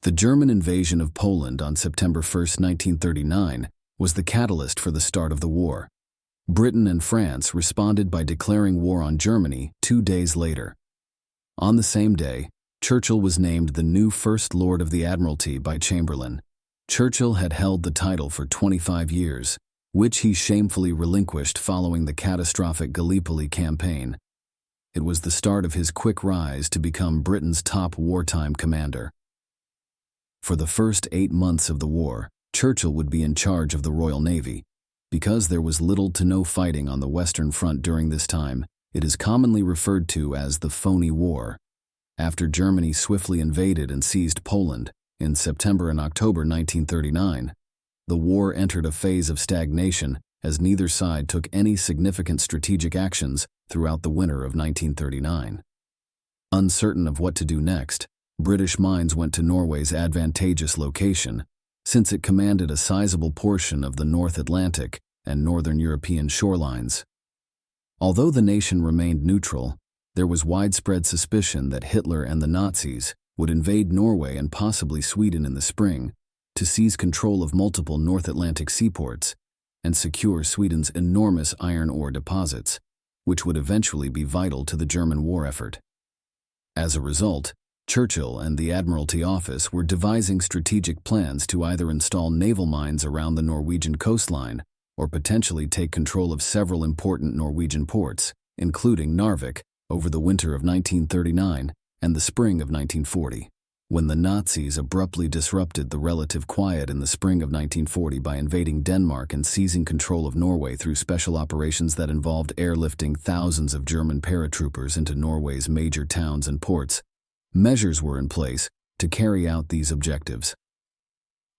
The German invasion of Poland on September 1, 1939, was the catalyst for the start of the war. Britain and France responded by declaring war on Germany 2 days later. On the same day, Churchill was named the new First Lord of the Admiralty by Chamberlain. Churchill had held the title for 25 years, which he shamefully relinquished following the catastrophic Gallipoli campaign. It was the start of his quick rise to become Britain's top wartime commander. For the first 8 months of the war, Churchill would be in charge of the Royal Navy. Because there was little to no fighting on the Western Front during this time, it is commonly referred to as the Phony War. After Germany swiftly invaded and seized Poland in September and October 1939, the war entered a phase of stagnation as neither side took any significant strategic actions throughout the winter of 1939. Uncertain of what to do next, British minds went to Norway's advantageous location, since it commanded a sizable portion of the North Atlantic and Northern European shorelines. Although the nation remained neutral, there was widespread suspicion that Hitler and the Nazis would invade Norway and possibly Sweden in the spring to seize control of multiple North Atlantic seaports and secure Sweden's enormous iron ore deposits, which would eventually be vital to the German war effort. As a result, Churchill and the Admiralty Office were devising strategic plans to either install naval mines around the Norwegian coastline or potentially take control of several important Norwegian ports, including Narvik, over the winter of 1939 and the spring of 1940. when the Nazis abruptly disrupted the relative quiet in the spring of 1940 by invading Denmark and seizing control of Norway through special operations that involved airlifting thousands of German paratroopers into Norway's major towns and ports, measures were in place to carry out these objectives.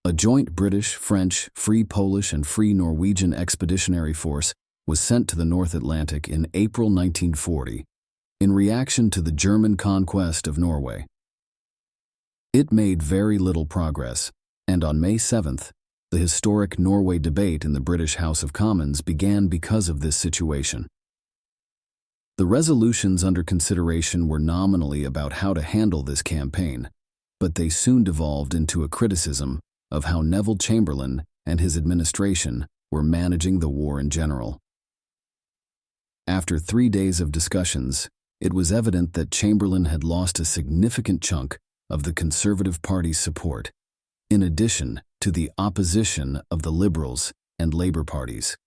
A joint British, French, Free Polish, and Free Norwegian expeditionary force was sent to the North Atlantic in April 1940 in reaction to the German conquest of Norway. It made very little progress, and on May 7th, the historic Norway debate in the British House of Commons began because of this situation. The resolutions under consideration were nominally about how to handle this campaign, but they soon devolved into a criticism of how Neville Chamberlain and his administration were managing the war in general. After 3 days of discussions, it was evident that Chamberlain had lost a significant chunk of the Conservative Party's support, in addition to the opposition of the Liberals and Labour parties.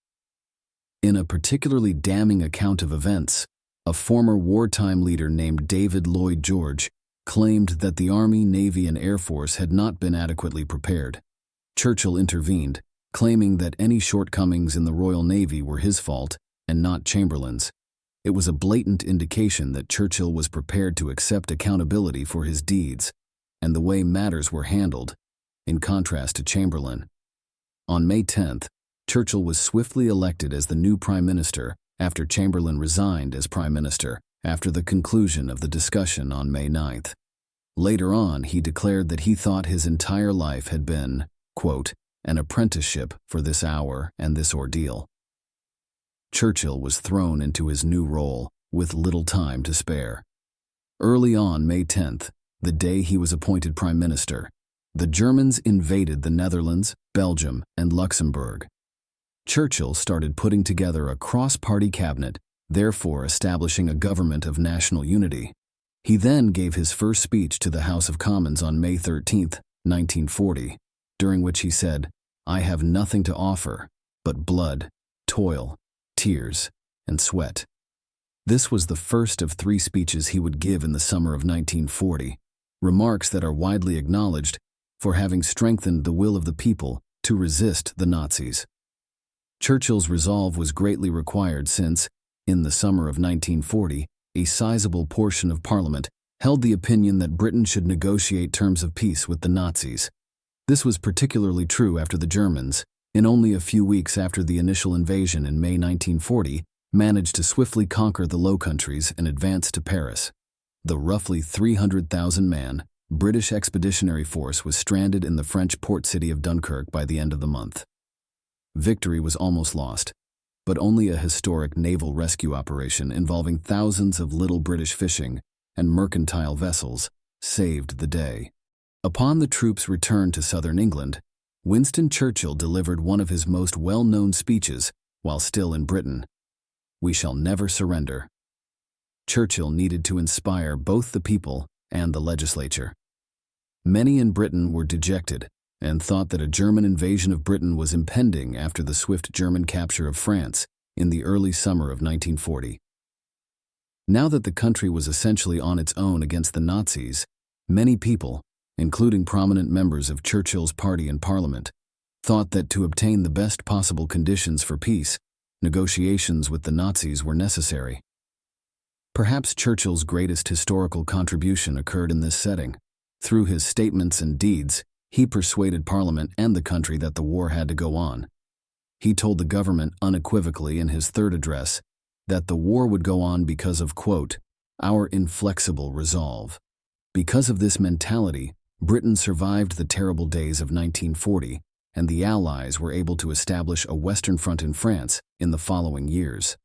In a particularly damning account of events, a former wartime leader named David Lloyd George claimed that the Army, Navy, and Air Force had not been adequately prepared. Churchill intervened, claiming that any shortcomings in the Royal Navy were his fault and not Chamberlain's. It was a blatant indication that Churchill was prepared to accept accountability for his deeds and the way matters were handled, in contrast to Chamberlain. On May 10th, Churchill was swiftly elected as the new Prime Minister after Chamberlain resigned as Prime Minister after the conclusion of the discussion on May 9th. Later on, he declared that he thought his entire life had been, quote, an apprenticeship for this hour and this ordeal. Churchill was thrown into his new role with little time to spare. Early on May 10th, the day he was appointed Prime Minister, the Germans invaded the Netherlands, Belgium, and Luxembourg. Churchill started putting together a cross-party cabinet, therefore establishing a government of national unity. He then gave his first speech to the House of Commons on May 13th, 1940, during which he said, "I have nothing to offer but blood, toil, tears, and sweat." This was the first of 3 speeches he would give in the summer of 1940, remarks that are widely acknowledged for having strengthened the will of the people to resist the Nazis. Churchill's resolve was greatly required since, in the summer of 1940, a sizable portion of Parliament held the opinion that Britain should negotiate terms of peace with the Nazis. This was particularly true after the Germans, in only a few weeks after the initial invasion in May 1940, managed to swiftly conquer the Low Countries and advance to Paris. The roughly 300,000-man British expeditionary force was stranded in the French port city of Dunkirk by the end of the month. Victory was almost lost, but only a historic naval rescue operation involving thousands of little British fishing and mercantile vessels saved the day. Upon the troops' return to southern England, Winston Churchill delivered one of his most well-known speeches while still in Britain. "We shall never surrender." Churchill needed to inspire both the people and the legislature. Many in Britain were dejected and thought that a German invasion of Britain was impending after the swift German capture of France in the early summer of 1940. Now that the country was essentially on its own against the Nazis, many people, including prominent members of Churchill's party in Parliament, thought that to obtain the best possible conditions for peace, negotiations with the Nazis were necessary. Perhaps Churchill's greatest historical contribution occurred in this setting. Through his statements and deeds, he persuaded Parliament and the country that the war had to go on. He told the government unequivocally in his third address that the war would go on because of, quote, our inflexible resolve. Because of this mentality, Britain survived the terrible days of 1940, and the Allies were able to establish a Western Front in France in the following years.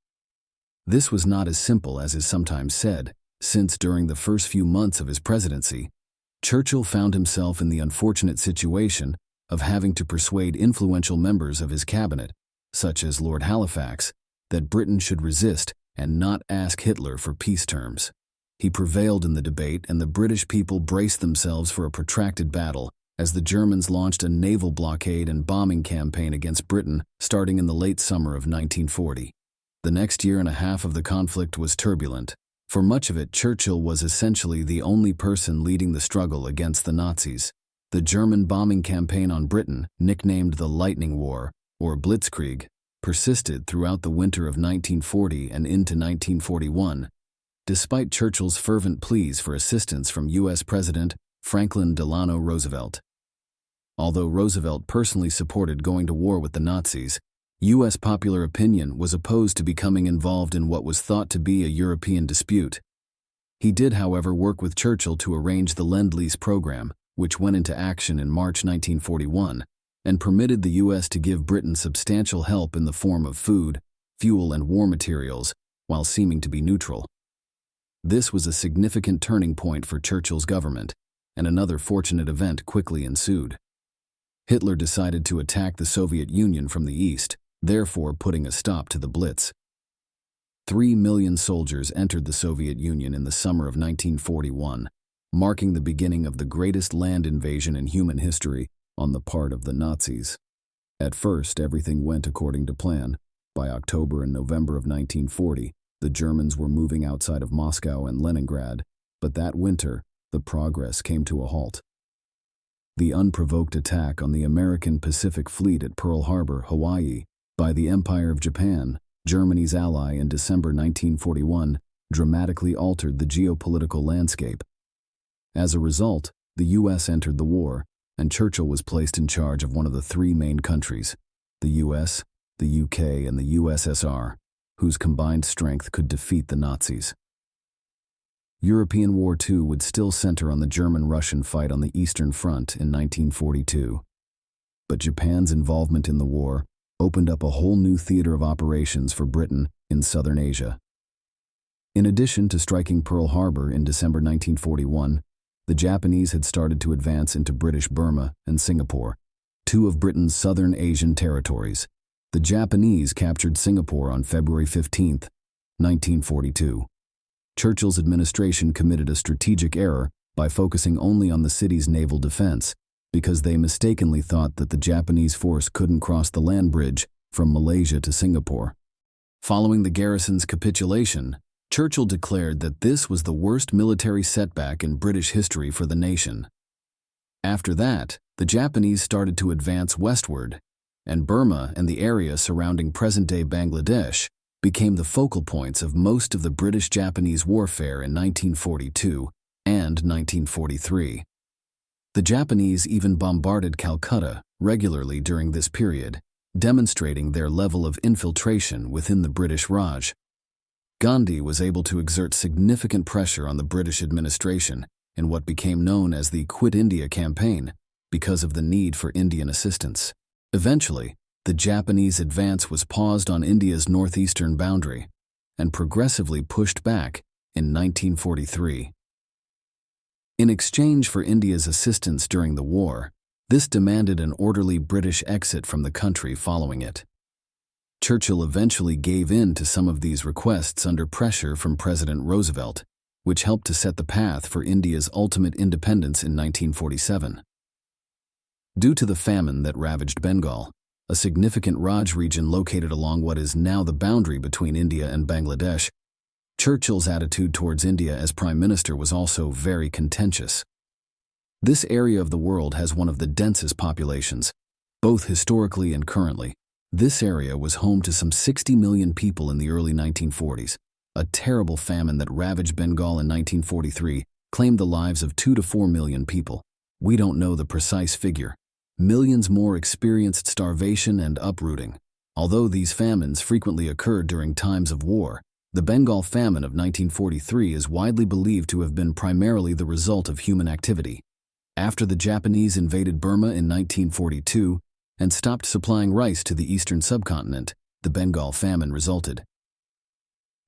This was not as simple as is sometimes said, since during the first few months of his presidency, Churchill found himself in the unfortunate situation of having to persuade influential members of his cabinet, such as Lord Halifax, that Britain should resist and not ask Hitler for peace terms. He prevailed in the debate, and the British people braced themselves for a protracted battle as the Germans launched a naval blockade and bombing campaign against Britain starting in the late summer of 1940. The next year and a half of the conflict was turbulent. For much of it, Churchill was essentially the only person leading the struggle against the Nazis. The German bombing campaign on Britain, nicknamed the Lightning War, or Blitzkrieg, persisted throughout the winter of 1940 and into 1941, despite Churchill's fervent pleas for assistance from U.S. President Franklin Delano Roosevelt. Although Roosevelt personally supported going to war with the Nazis, U.S. popular opinion was opposed to becoming involved in what was thought to be a European dispute. He did, however, work with Churchill to arrange the Lend-Lease program, which went into action in March 1941, and permitted the U.S. to give Britain substantial help in the form of food, fuel, and war materials, while seeming to be neutral. This was a significant turning point for Churchill's government, and another fortunate event quickly ensued. Hitler decided to attack the Soviet Union from the east, therefore putting a stop to the Blitz. 3 million soldiers entered the Soviet Union in the summer of 1941, marking the beginning of the greatest land invasion in human history on the part of the Nazis. At first, everything went according to plan. By October and November of 1940, the Germans were moving outside of Moscow and Leningrad, but that winter, the progress came to a halt. The unprovoked attack on the American Pacific Fleet at Pearl Harbor, Hawaii, by the Empire of Japan, Germany's ally, in December 1941, dramatically altered the geopolitical landscape. As a result, the U.S. entered the war, and Churchill was placed in charge of one of the three main countries, the U.S., the U.K., and the USSR, whose combined strength could defeat the Nazis. European War II would still center on the German-Russian fight on the Eastern Front in 1942. But Japan's involvement in the war opened up a whole new theater of operations for Britain in southern Asia. In addition to striking Pearl Harbor in December 1941, the Japanese had started to advance into British Burma and Singapore, two of Britain's southern Asian territories. The Japanese captured Singapore on February 15, 1942. Churchill's administration committed a strategic error by focusing only on the city's naval defense, because they mistakenly thought that the Japanese force couldn't cross the land bridge from Malaysia to Singapore. Following the garrison's capitulation, Churchill declared that this was the worst military setback in British history for the nation. After that, the Japanese started to advance westward, and Burma and the area surrounding present-day Bangladesh became the focal points of most of the British-Japanese warfare in 1942 and 1943. The Japanese even bombarded Calcutta regularly during this period, demonstrating their level of infiltration within the British Raj. Gandhi was able to exert significant pressure on the British administration in what became known as the Quit India campaign because of the need for Indian assistance. Eventually, the Japanese advance was paused on India's northeastern boundary and progressively pushed back in 1943. In exchange for India's assistance during the war, this demanded an orderly British exit from the country following it. Churchill eventually gave in to some of these requests under pressure from President Roosevelt, which helped to set the path for India's ultimate independence in 1947. Due to the famine that ravaged Bengal, a significant Raj region located along what is now the boundary between India and Bangladesh, Churchill's attitude towards India as Prime Minister was also very contentious. This area of the world has one of the densest populations, both historically and currently. This area was home to some 60 million people in the early 1940s. A terrible famine that ravaged Bengal in 1943 claimed the lives of 2 to 4 million people. We don't know the precise figure. Millions more experienced starvation and uprooting. Although these famines frequently occurred during times of war, the Bengal famine of 1943 is widely believed to have been primarily the result of human activity. After the Japanese invaded Burma in 1942 and stopped supplying rice to the eastern subcontinent, the Bengal famine resulted.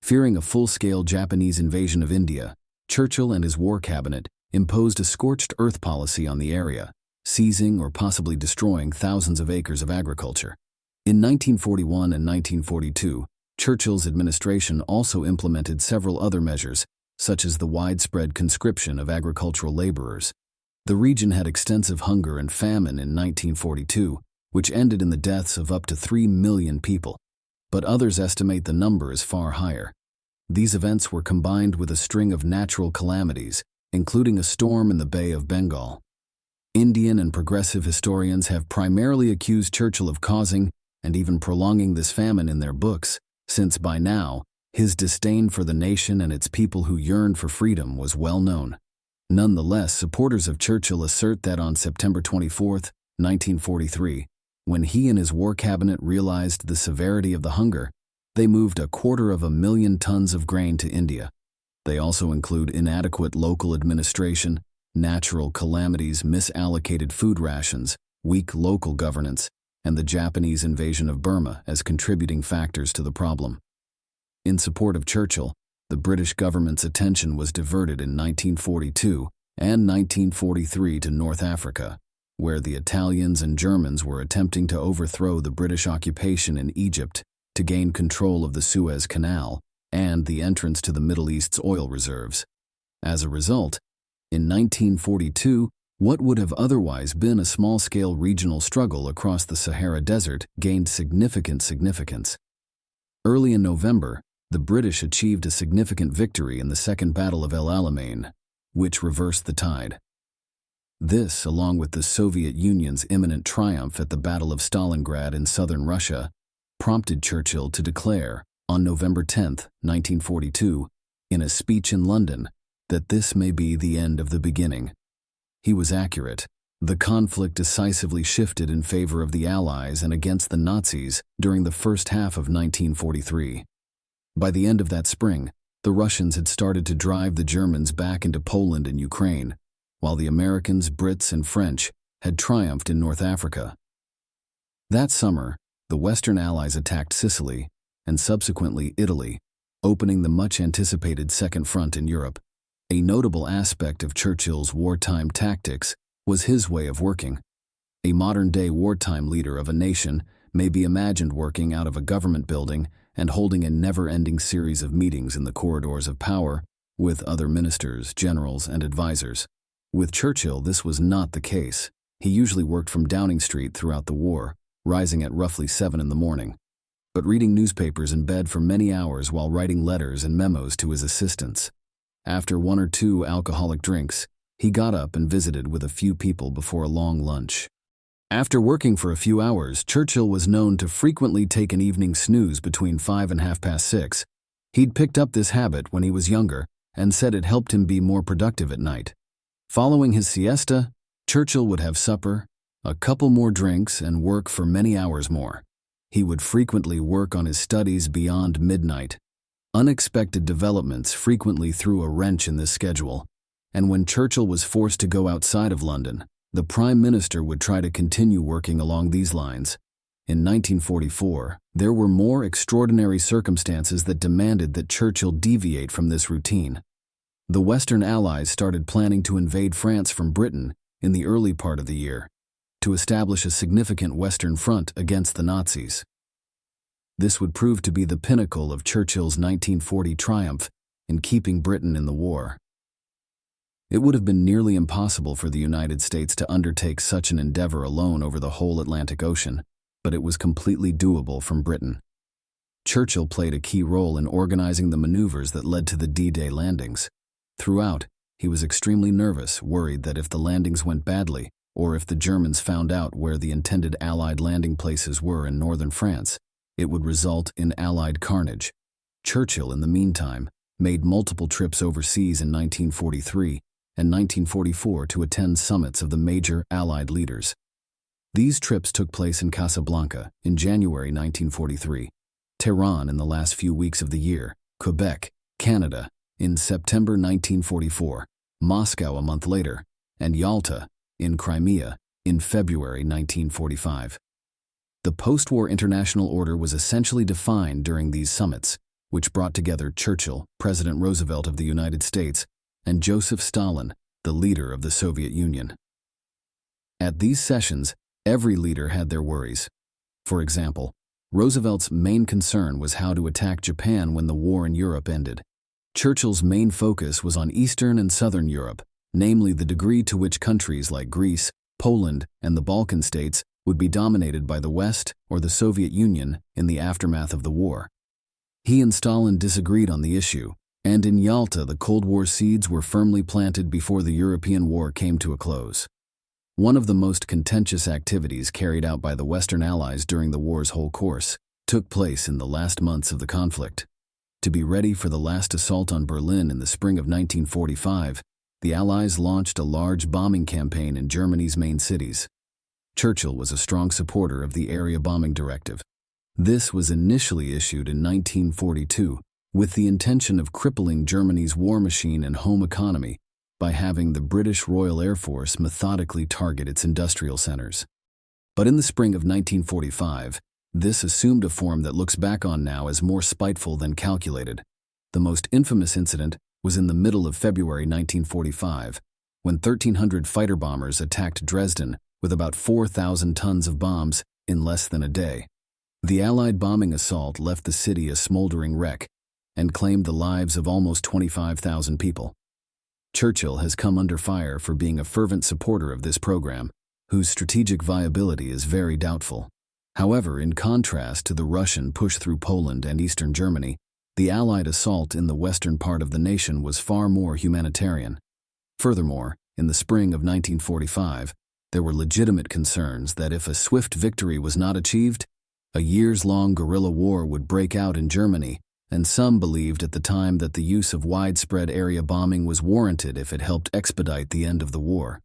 Fearing a full-scale Japanese invasion of India, Churchill and his war cabinet imposed a scorched earth policy on the area, seizing or possibly destroying thousands of acres of agriculture. In 1941 and 1942, Churchill's administration also implemented several other measures, such as the widespread conscription of agricultural laborers. The region had extensive hunger and famine in 1942, which ended in the deaths of up to 3 million people, but others estimate the number is far higher. These events were combined with a string of natural calamities, including a storm in the Bay of Bengal. Indian and progressive historians have primarily accused Churchill of causing and even prolonging this famine in their books, since by now, his disdain for the nation and its people who yearned for freedom was well known. Nonetheless, supporters of Churchill assert that on September 24, 1943, when he and his war cabinet realized the severity of the hunger, they moved 250,000 tons of grain to India. They also include inadequate local administration, natural calamities, misallocated food rations, weak local governance, and the Japanese invasion of Burma as contributing factors to the problem. In support of Churchill, the British government's attention was diverted in 1942 and 1943 to North Africa, where the Italians and Germans were attempting to overthrow the British occupation in Egypt to gain control of the Suez Canal and the entrance to the Middle East's oil reserves. As a result, in 1942, what would have otherwise been a small-scale regional struggle across the Sahara Desert gained significant significance. Early in November, the British achieved a significant victory in the Second Battle of El Alamein, which reversed the tide. This, along with the Soviet Union's imminent triumph at the Battle of Stalingrad in southern Russia, prompted Churchill to declare, on November 10, 1942, in a speech in London, that this may be the end of the beginning. He was accurate. The conflict decisively shifted in favor of the Allies and against the Nazis during the first half of 1943. By the end of that spring, the Russians had started to drive the Germans back into Poland and Ukraine, while the Americans, Brits, and French had triumphed in North Africa. That summer, the Western Allies attacked Sicily and subsequently Italy, opening the much-anticipated Second Front in Europe. A notable aspect of Churchill's wartime tactics was his way of working. A modern-day wartime leader of a nation may be imagined working out of a government building and holding a never-ending series of meetings in the corridors of power with other ministers, generals, and advisors. With Churchill, this was not the case. He usually worked from Downing Street throughout the war, rising at roughly 7 in the morning, but reading newspapers in bed for many hours while writing letters and memos to his assistants. After 1 or 2 alcoholic drinks, he got up and visited with a few people before a long lunch. After working for a few hours, Churchill was known to frequently take an evening snooze between 5 and 6:30. He'd picked up this habit when he was younger and said it helped him be more productive at night. Following his siesta, Churchill would have supper, a couple more drinks, and work for many hours more. He would frequently work on his studies beyond midnight. Unexpected developments frequently threw a wrench in this schedule, and when Churchill was forced to go outside of London, the Prime Minister would try to continue working along these lines. In 1944, there were more extraordinary circumstances that demanded that Churchill deviate from this routine. The Western Allies started planning to invade France from Britain in the early part of the year, to establish a significant Western front against the Nazis. This would prove to be the pinnacle of Churchill's 1940 triumph in keeping Britain in the war. It would have been nearly impossible for the United States to undertake such an endeavor alone over the whole Atlantic Ocean, but it was completely doable from Britain. Churchill played a key role in organizing the maneuvers that led to the D-Day landings. Throughout, he was extremely nervous, worried that if the landings went badly, or if the Germans found out where the intended Allied landing places were in northern France, it would result in Allied carnage. Churchill, in the meantime, made multiple trips overseas in 1943 and 1944 to attend summits of the major Allied leaders. These trips took place in Casablanca in January 1943, Tehran in the last few weeks of the year, Quebec, Canada, in September 1944, Moscow a month later, and Yalta, in Crimea, in February 1945. The post-war international order was essentially defined during these summits, which brought together Churchill, President Roosevelt of the United States, and Joseph Stalin, the leader of the Soviet Union. At these sessions, every leader had their worries. For example, Roosevelt's main concern was how to attack Japan when the war in Europe ended. Churchill's main focus was on Eastern and Southern Europe, namely the degree to which countries like Greece, Poland, and the Balkan states would be dominated by the West or the Soviet Union in the aftermath of the war. He and Stalin disagreed on the issue, and in Yalta the Cold War seeds were firmly planted before the European War came to a close. One of the most contentious activities carried out by the Western Allies during the war's whole course took place in the last months of the conflict. To be ready for the last assault on Berlin in the spring of 1945, the Allies launched a large bombing campaign in Germany's main cities. Churchill was a strong supporter of the Area Bombing Directive. This was initially issued in 1942 with the intention of crippling Germany's war machine and home economy by having the British Royal Air Force methodically target its industrial centers. But in the spring of 1945, this assumed a form that looks back on now as more spiteful than calculated. The most infamous incident was in the middle of February 1945, when 1,300 fighter bombers attacked Dresden with about 4,000 tons of bombs in less than a day. The Allied bombing assault left the city a smoldering wreck and claimed the lives of almost 25,000 people. Churchill has come under fire for being a fervent supporter of this program, whose strategic viability is very doubtful. However, in contrast to the Russian push through Poland and eastern Germany, the Allied assault in the western part of the nation was far more humanitarian. Furthermore, in the spring of 1945, there were legitimate concerns that if a swift victory was not achieved, a years-long guerrilla war would break out in Germany, and some believed at the time that the use of widespread area bombing was warranted if it helped expedite the end of the war.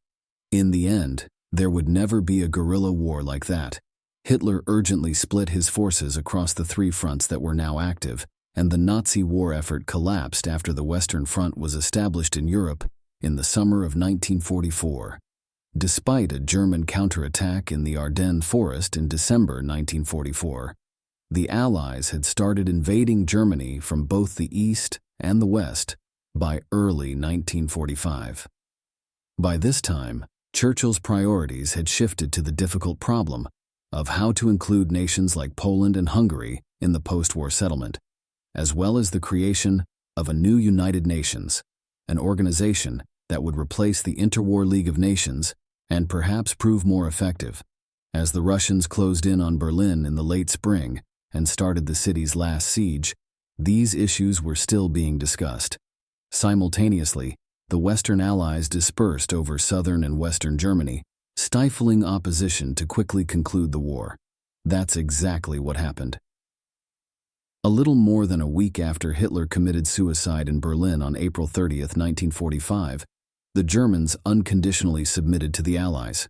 In the end, there would never be a guerrilla war like that. Hitler urgently split his forces across the three fronts that were now active, and the Nazi war effort collapsed after the Western Front was established in Europe in the summer of 1944. Despite a German counterattack in the Ardennes forest in December 1944, the Allies had started invading Germany from both the east and the west by early 1945. By this time, Churchill's priorities had shifted to the difficult problem of how to include nations like Poland and Hungary in the post-war settlement, as well as the creation of a new United Nations, an organization that would replace the Interwar League of Nations and perhaps prove more effective. As the Russians closed in on Berlin in the late spring and started the city's last siege, these issues were still being discussed. Simultaneously, the Western Allies dispersed over southern and western Germany, stifling opposition to quickly conclude the war. That's exactly what happened. A little more than a week after Hitler committed suicide in Berlin on April 30, 1945, the Germans unconditionally submitted to the Allies.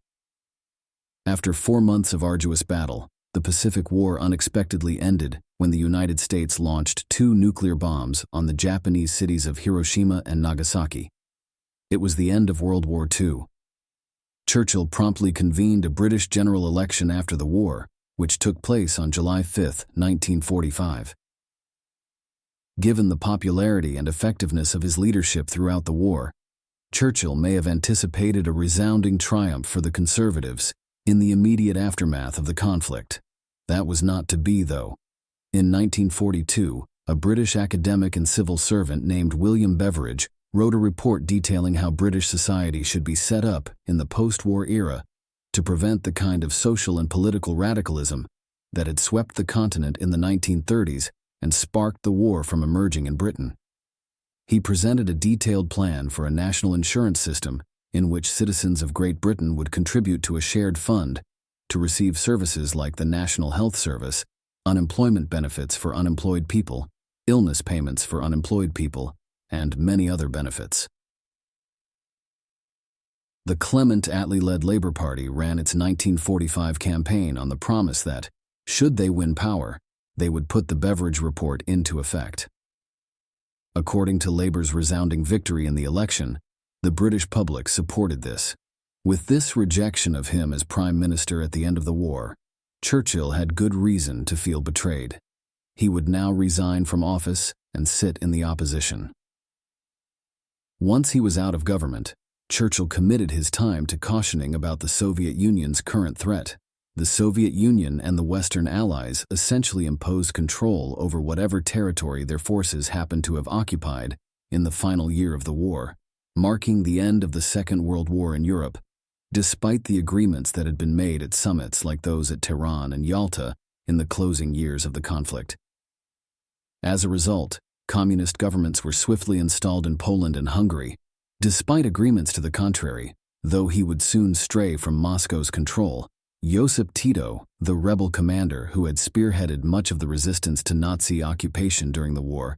After 4 months of arduous battle, the Pacific War unexpectedly ended when the United States launched 2 nuclear bombs on the Japanese cities of Hiroshima and Nagasaki. It was the end of World War II. Churchill promptly convened a British general election after the war, which took place on July 5, 1945. Given the popularity and effectiveness of his leadership throughout the war, Churchill may have anticipated a resounding triumph for the Conservatives in the immediate aftermath of the conflict. That was not to be, though. In 1942, a British academic and civil servant named William Beveridge wrote a report detailing how British society should be set up in the post-war era to prevent the kind of social and political radicalism that had swept the continent in the 1930s and sparked the war from emerging in Britain. He presented a detailed plan for a national insurance system in which citizens of Great Britain would contribute to a shared fund to receive services like the National Health Service, unemployment benefits for unemployed people, illness payments for unemployed people, and many other benefits. The Clement Attlee-led Labour Party ran its 1945 campaign on the promise that, should they win power, they would put the Beveridge Report into effect. According to Labour's resounding victory in the election, the British public supported this. With this rejection of him as Prime Minister at the end of the war, Churchill had good reason to feel betrayed. He would now resign from office and sit in the opposition. Once he was out of government, Churchill committed his time to cautioning about the Soviet Union's current threat. The Soviet Union and the Western Allies essentially imposed control over whatever territory their forces happened to have occupied in the final year of the war, marking the end of the Second World War in Europe, despite the agreements that had been made at summits like those at Tehran and Yalta in the closing years of the conflict. As a result, communist governments were swiftly installed in Poland and Hungary, despite agreements to the contrary. Though he would soon stray from Moscow's control, Josip Tito, the rebel commander who had spearheaded much of the resistance to Nazi occupation during the war,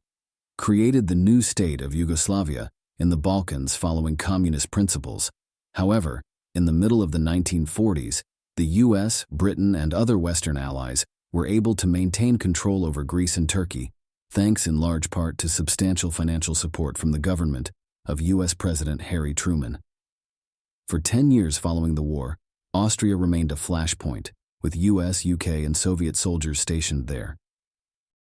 created the new state of Yugoslavia in the Balkans following communist principles. However, in the middle of the 1940s, the US, Britain, and other Western allies were able to maintain control over Greece and Turkey, thanks in large part to substantial financial support from the government of US President Harry Truman. For 10 years following the war, Austria remained a flashpoint, with US, UK, and Soviet soldiers stationed there.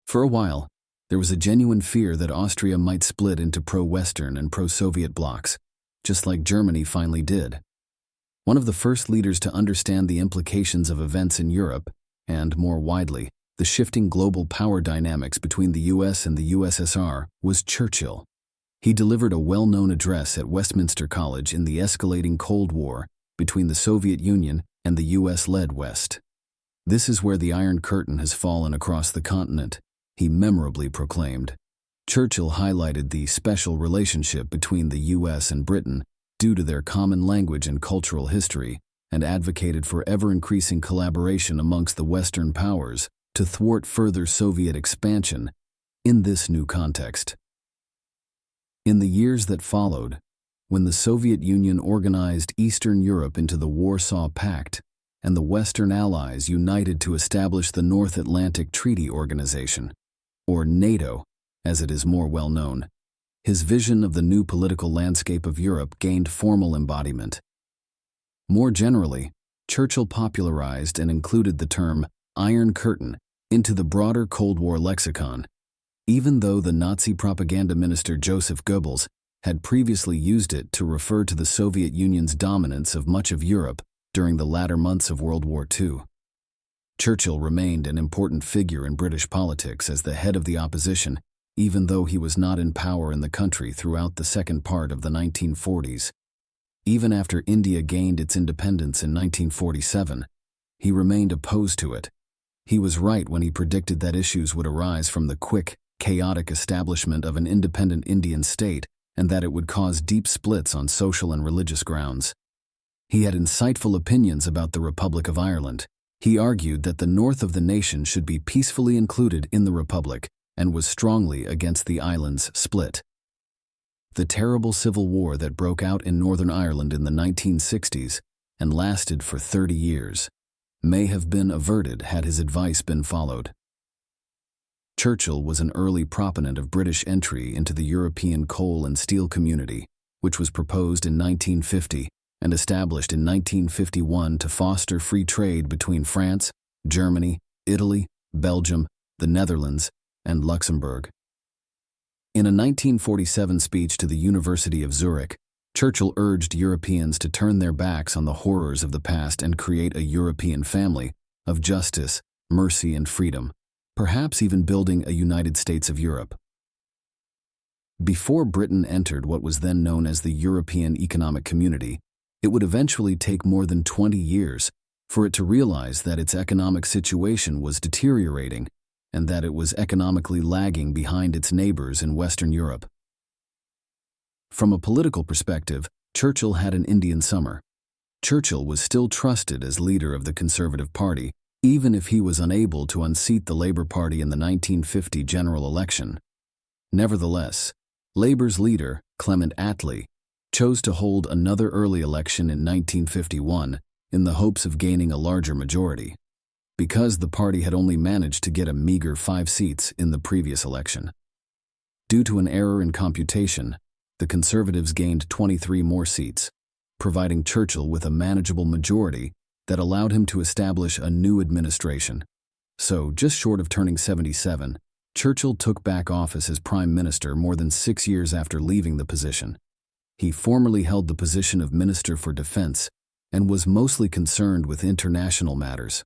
For a while, there was a genuine fear that Austria might split into pro-Western and pro-Soviet blocs, just like Germany finally did. One of the first leaders to understand the implications of events in Europe, and more widely, the shifting global power dynamics between the US and the USSR, was Churchill. He delivered a well-known address at Westminster College in the escalating Cold War between the Soviet Union and the US-led West. "This is where the Iron Curtain has fallen across the continent," he memorably proclaimed. Churchill highlighted the special relationship between the US and Britain due to their common language and cultural history, and advocated for ever-increasing collaboration amongst the Western powers to thwart further Soviet expansion in this new context. In the years that followed, when the Soviet Union organized Eastern Europe into the Warsaw Pact, and the Western Allies united to establish the North Atlantic Treaty Organization, or NATO, as it is more well known, his vision of the new political landscape of Europe gained formal embodiment. More generally, Churchill popularized and included the term Iron Curtain into the broader Cold War lexicon, even though the Nazi propaganda minister Joseph Goebbels had previously used it to refer to the Soviet Union's dominance of much of Europe during the latter months of World War II. Churchill remained an important figure in British politics as the head of the opposition, even though he was not in power in the country throughout the second part of the 1940s. Even after India gained its independence in 1947, he remained opposed to it. He was right when he predicted that issues would arise from the quick, chaotic establishment of an independent Indian state, and that it would cause deep splits on social and religious grounds. He had insightful opinions about the Republic of Ireland. He argued that the north of the nation should be peacefully included in the Republic, and was strongly against the island's split. The terrible civil war that broke out in Northern Ireland in the 1960s, and lasted for 30 years, may have been averted had his advice been followed. Churchill was an early proponent of British entry into the European Coal and Steel Community, which was proposed in 1950 and established in 1951 to foster free trade between France, Germany, Italy, Belgium, the Netherlands, and Luxembourg. In a 1947 speech to the University of Zurich, Churchill urged Europeans to turn their backs on the horrors of the past and create a European family of justice, mercy, and freedom, perhaps even building a United States of Europe. Before Britain entered what was then known as the European Economic Community, it would eventually take more than 20 years for it to realize that its economic situation was deteriorating and that it was economically lagging behind its neighbors in Western Europe. From a political perspective, Churchill had an Indian summer. Churchill was still trusted as leader of the Conservative Party, even if he was unable to unseat the Labour Party in the 1950 general election. Nevertheless, Labour's leader, Clement Attlee, chose to hold another early election in 1951 in the hopes of gaining a larger majority, because the party had only managed to get a meager 5 seats in the previous election. Due to an error in computation, the Conservatives gained 23 more seats, providing Churchill with a manageable majority that allowed him to establish a new administration. So, just short of turning 77, Churchill took back office as Prime Minister more than 6 years after leaving the position. He formerly held the position of Minister for Defense and was mostly concerned with international matters.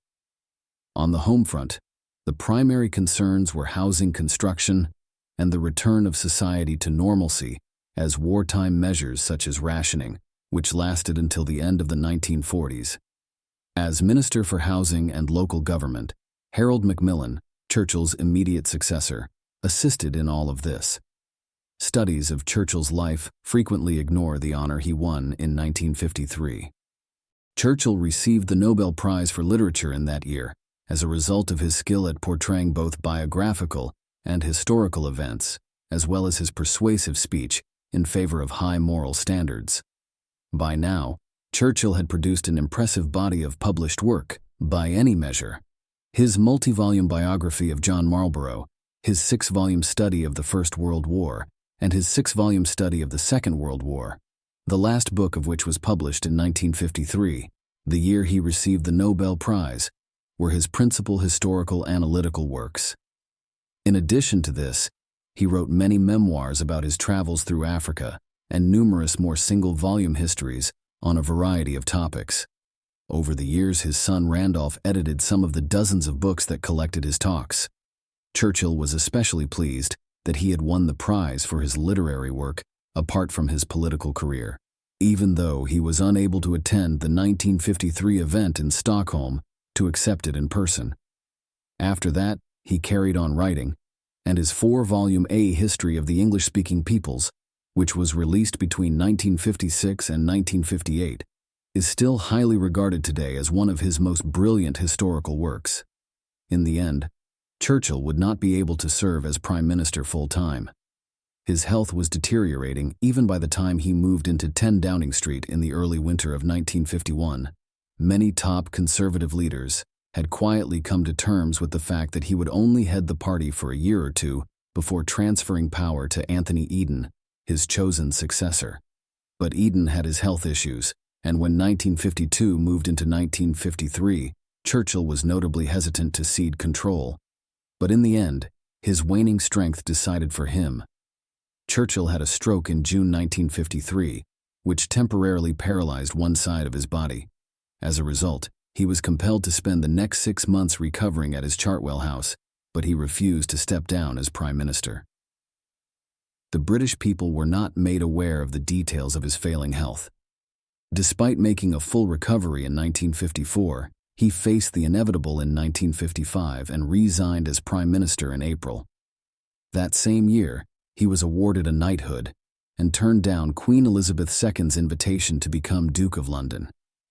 On the home front, the primary concerns were housing construction and the return of society to normalcy as wartime measures such as rationing, which lasted until the end of the 1940s. As Minister for Housing and Local Government, Harold Macmillan, Churchill's immediate successor, assisted in all of this. Studies of Churchill's life frequently ignore the honor he won in 1953. Churchill received the Nobel Prize for Literature in that year as a result of his skill at portraying both biographical and historical events, as well as his persuasive speech in favor of high moral standards. By now, Churchill had produced an impressive body of published work, by any measure. His multi-volume biography of John Marlborough, his 6-volume study of the First World War, and his 6-volume study of the Second World War, the last book of which was published in 1953, the year he received the Nobel Prize, were his principal historical analytical works. In addition to this, he wrote many memoirs about his travels through Africa and numerous more single-volume histories on a variety of topics. Over the years, his son Randolph edited some of the dozens of books that collected his talks. Churchill was especially pleased that he had won the prize for his literary work apart from his political career, even though he was unable to attend the 1953 event in Stockholm to accept it in person. After that, he carried on writing, and his 4-volume A History of the English-Speaking Peoples, which was released between 1956 and 1958, is still highly regarded today as one of his most brilliant historical works. In the end, Churchill would not be able to serve as Prime Minister full-time. His health was deteriorating even by the time he moved into 10 Downing Street in the early winter of 1951. Many top conservative leaders had quietly come to terms with the fact that he would only head the party for a year or two before transferring power to Anthony Eden, his chosen successor. But Eden had his health issues, and when 1952 moved into 1953, Churchill was notably hesitant to cede control. But in the end, his waning strength decided for him. Churchill had a stroke in June 1953, which temporarily paralyzed one side of his body. As a result, he was compelled to spend the next 6 months recovering at his Chartwell house, but he refused to step down as Prime Minister. The British people were not made aware of the details of his failing health. Despite making a full recovery in 1954, he faced the inevitable in 1955 and resigned as Prime Minister in April. That same year, he was awarded a knighthood and turned down Queen Elizabeth II's invitation to become Duke of London.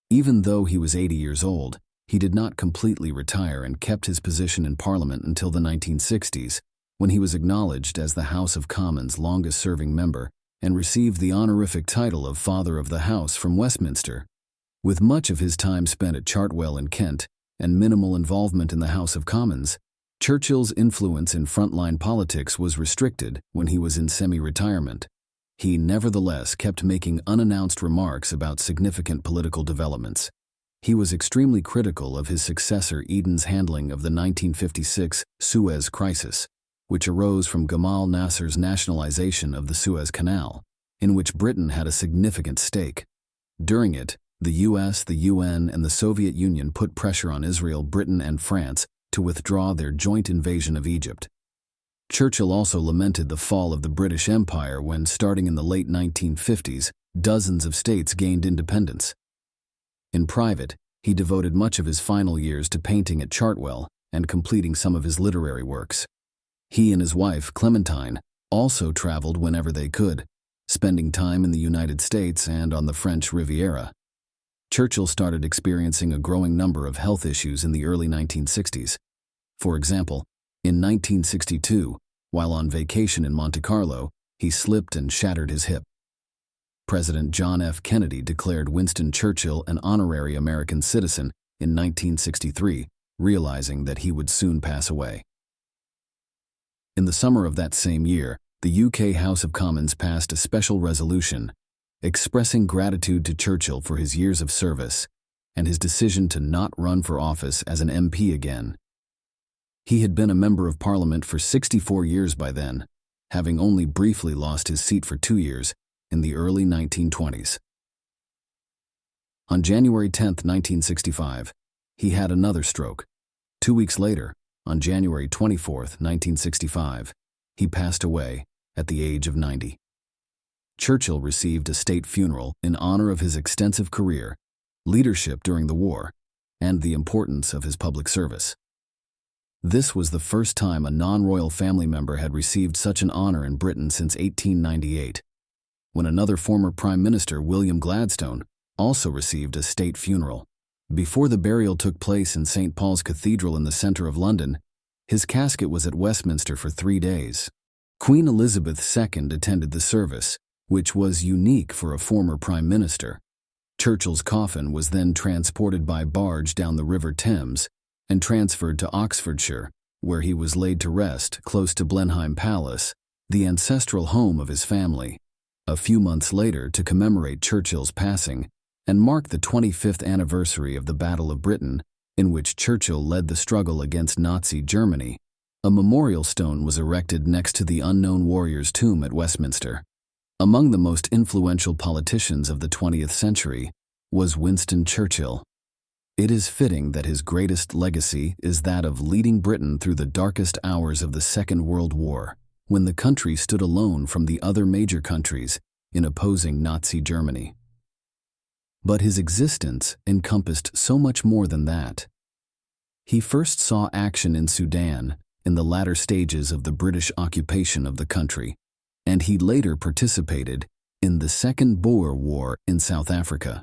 Even though he was 80 years old, he did not completely retire and kept his position in Parliament until the 1960s, when he was acknowledged as the House of Commons' longest-serving member and received the honorific title of Father of the House from Westminster. With much of his time spent at Chartwell in Kent and minimal involvement in the House of Commons, Churchill's influence in frontline politics was restricted when he was in semi-retirement. He nevertheless kept making unannounced remarks about significant political developments. He was extremely critical of his successor Eden's handling of the 1956 Suez Crisis, which arose from Gamal Nasser's nationalization of the Suez Canal, in which Britain had a significant stake. During it, the US, the UN, and the Soviet Union put pressure on Israel, Britain, and France to withdraw their joint invasion of Egypt. Churchill also lamented the fall of the British Empire when, starting in the late 1950s, dozens of states gained independence. In private, he devoted much of his final years to painting at Chartwell and completing some of his literary works. He and his wife, Clementine, also traveled whenever they could, spending time in the United States and on the French Riviera. Churchill started experiencing a growing number of health issues in the early 1960s. For example, in 1962, while on vacation in Monte Carlo, he slipped and shattered his hip. President John F. Kennedy declared Winston Churchill an honorary American citizen in 1963, realizing that he would soon pass away. In the summer of that same year, the UK House of Commons passed a special resolution expressing gratitude to Churchill for his years of service and his decision to not run for office as an MP again. He had been a member of Parliament for 64 years by then, having only briefly lost his seat for 2 years in the early 1920s. On January 10, 1965, he had another stroke. 2 weeks later, on January 24, 1965, he passed away at the age of 90. Churchill received a state funeral in honor of his extensive career, leadership during the war, and the importance of his public service. This was the first time a non-royal family member had received such an honor in Britain since 1898, when another former Prime Minister, William Gladstone, also received a state funeral. Before the burial took place in St. Paul's Cathedral in the centre of London, his casket was at Westminster for 3 days. Queen Elizabeth II attended the service, which was unique for a former Prime Minister. Churchill's coffin was then transported by barge down the River Thames and transferred to Oxfordshire, where he was laid to rest close to Blenheim Palace, the ancestral home of his family. A few months later, to commemorate Churchill's passing and mark the 25th anniversary of the Battle of Britain, in which Churchill led the struggle against Nazi Germany, a memorial stone was erected next to the unknown warrior's tomb at Westminster. Among the most influential politicians of the 20th century was Winston Churchill. It is fitting that his greatest legacy is that of leading Britain through the darkest hours of the Second World War, when the country stood alone from the other major countries in opposing Nazi Germany. But his existence encompassed so much more than that. He first saw action in Sudan in the latter stages of the British occupation of the country, and he later participated in the Second Boer War in South Africa.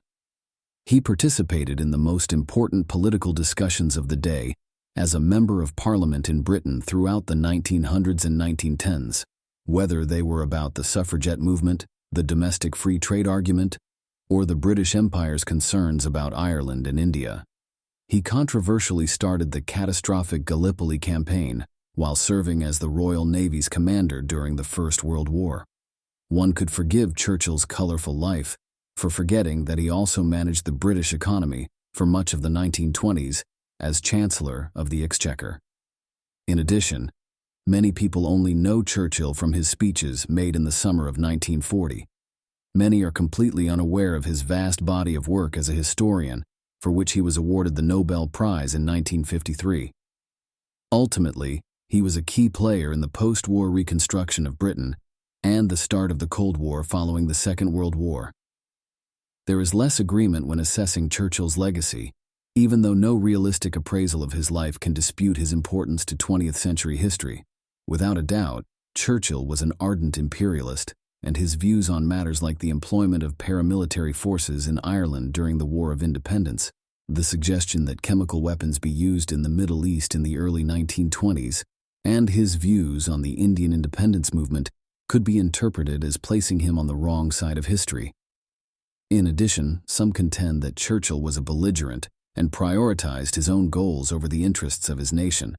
He participated in the most important political discussions of the day as a member of Parliament in Britain throughout the 1900s and 1910s, whether they were about the suffragette movement, the domestic free trade argument, or the British Empire's concerns about Ireland and India. He controversially started the catastrophic Gallipoli campaign while serving as the Royal Navy's commander during the First World War. One could forgive Churchill's colorful life for forgetting that he also managed the British economy for much of the 1920s as Chancellor of the Exchequer. In addition, many people only know Churchill from his speeches made in the summer of 1940. Many are completely unaware of his vast body of work as a historian, for which he was awarded the Nobel Prize in 1953. Ultimately, he was a key player in the post-war reconstruction of Britain and the start of the Cold War following the Second World War. There is less agreement when assessing Churchill's legacy, even though no realistic appraisal of his life can dispute his importance to 20th century history. Without a doubt, Churchill was an ardent imperialist, and his views on matters like the employment of paramilitary forces in Ireland during the War of Independence, the suggestion that chemical weapons be used in the Middle East in the early 1920s, and his views on the Indian independence movement could be interpreted as placing him on the wrong side of history. In addition, some contend that Churchill was a belligerent and prioritized his own goals over the interests of his nation,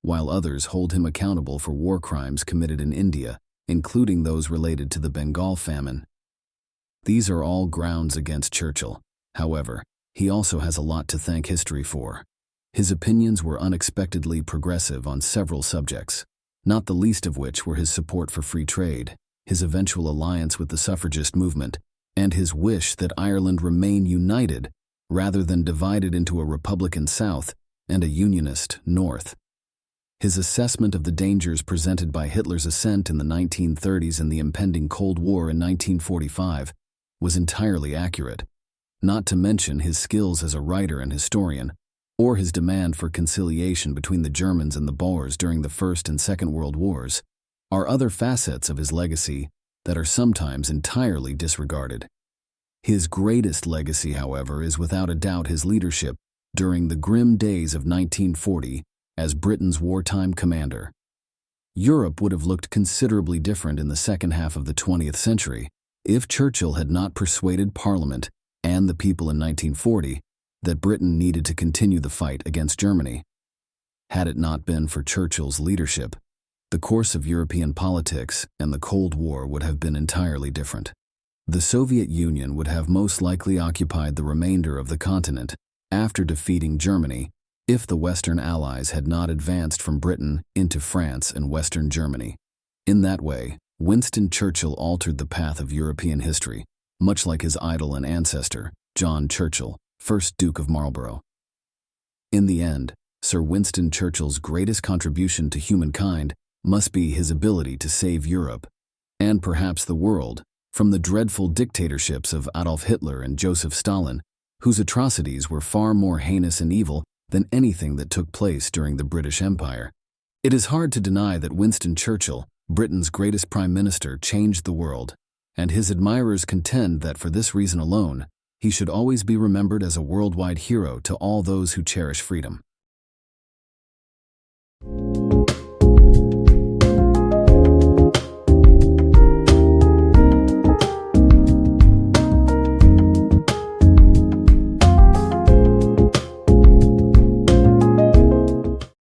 while others hold him accountable for war crimes committed in India, including those related to the Bengal famine. These are all grounds against Churchill. However, he also has a lot to thank history for. His opinions were unexpectedly progressive on several subjects, not the least of which were his support for free trade, his eventual alliance with the suffragist movement, and his wish that Ireland remain united rather than divided into a Republican South and a Unionist North. His assessment of the dangers presented by Hitler's ascent in the 1930s and the impending Cold War in 1945 was entirely accurate, not to mention his skills as a writer and historian, or his demand for conciliation between the Germans and the Boers during the First and Second World Wars, are other facets of his legacy that are sometimes entirely disregarded. His greatest legacy, however, is without a doubt his leadership during the grim days of 1940 as Britain's wartime commander. Europe would have looked considerably different in the second half of the 20th century if Churchill had not persuaded Parliament and the people in 1940 that Britain needed to continue the fight against Germany. Had it not been for Churchill's leadership, the course of European politics and the Cold War would have been entirely different. The Soviet Union would have most likely occupied the remainder of the continent after defeating Germany if the Western Allies had not advanced from Britain into France and Western Germany. In that way, Winston Churchill altered the path of European history, much like his idol and ancestor, John Churchill, 1st Duke of Marlborough. In the end, Sir Winston Churchill's greatest contribution to humankind must be his ability to save Europe, and perhaps the world, from the dreadful dictatorships of Adolf Hitler and Joseph Stalin, whose atrocities were far more heinous and evil than anything that took place during the British Empire. It is hard to deny that Winston Churchill, Britain's greatest prime minister, changed the world, and his admirers contend that for this reason alone, he should always be remembered as a worldwide hero to all those who cherish freedom.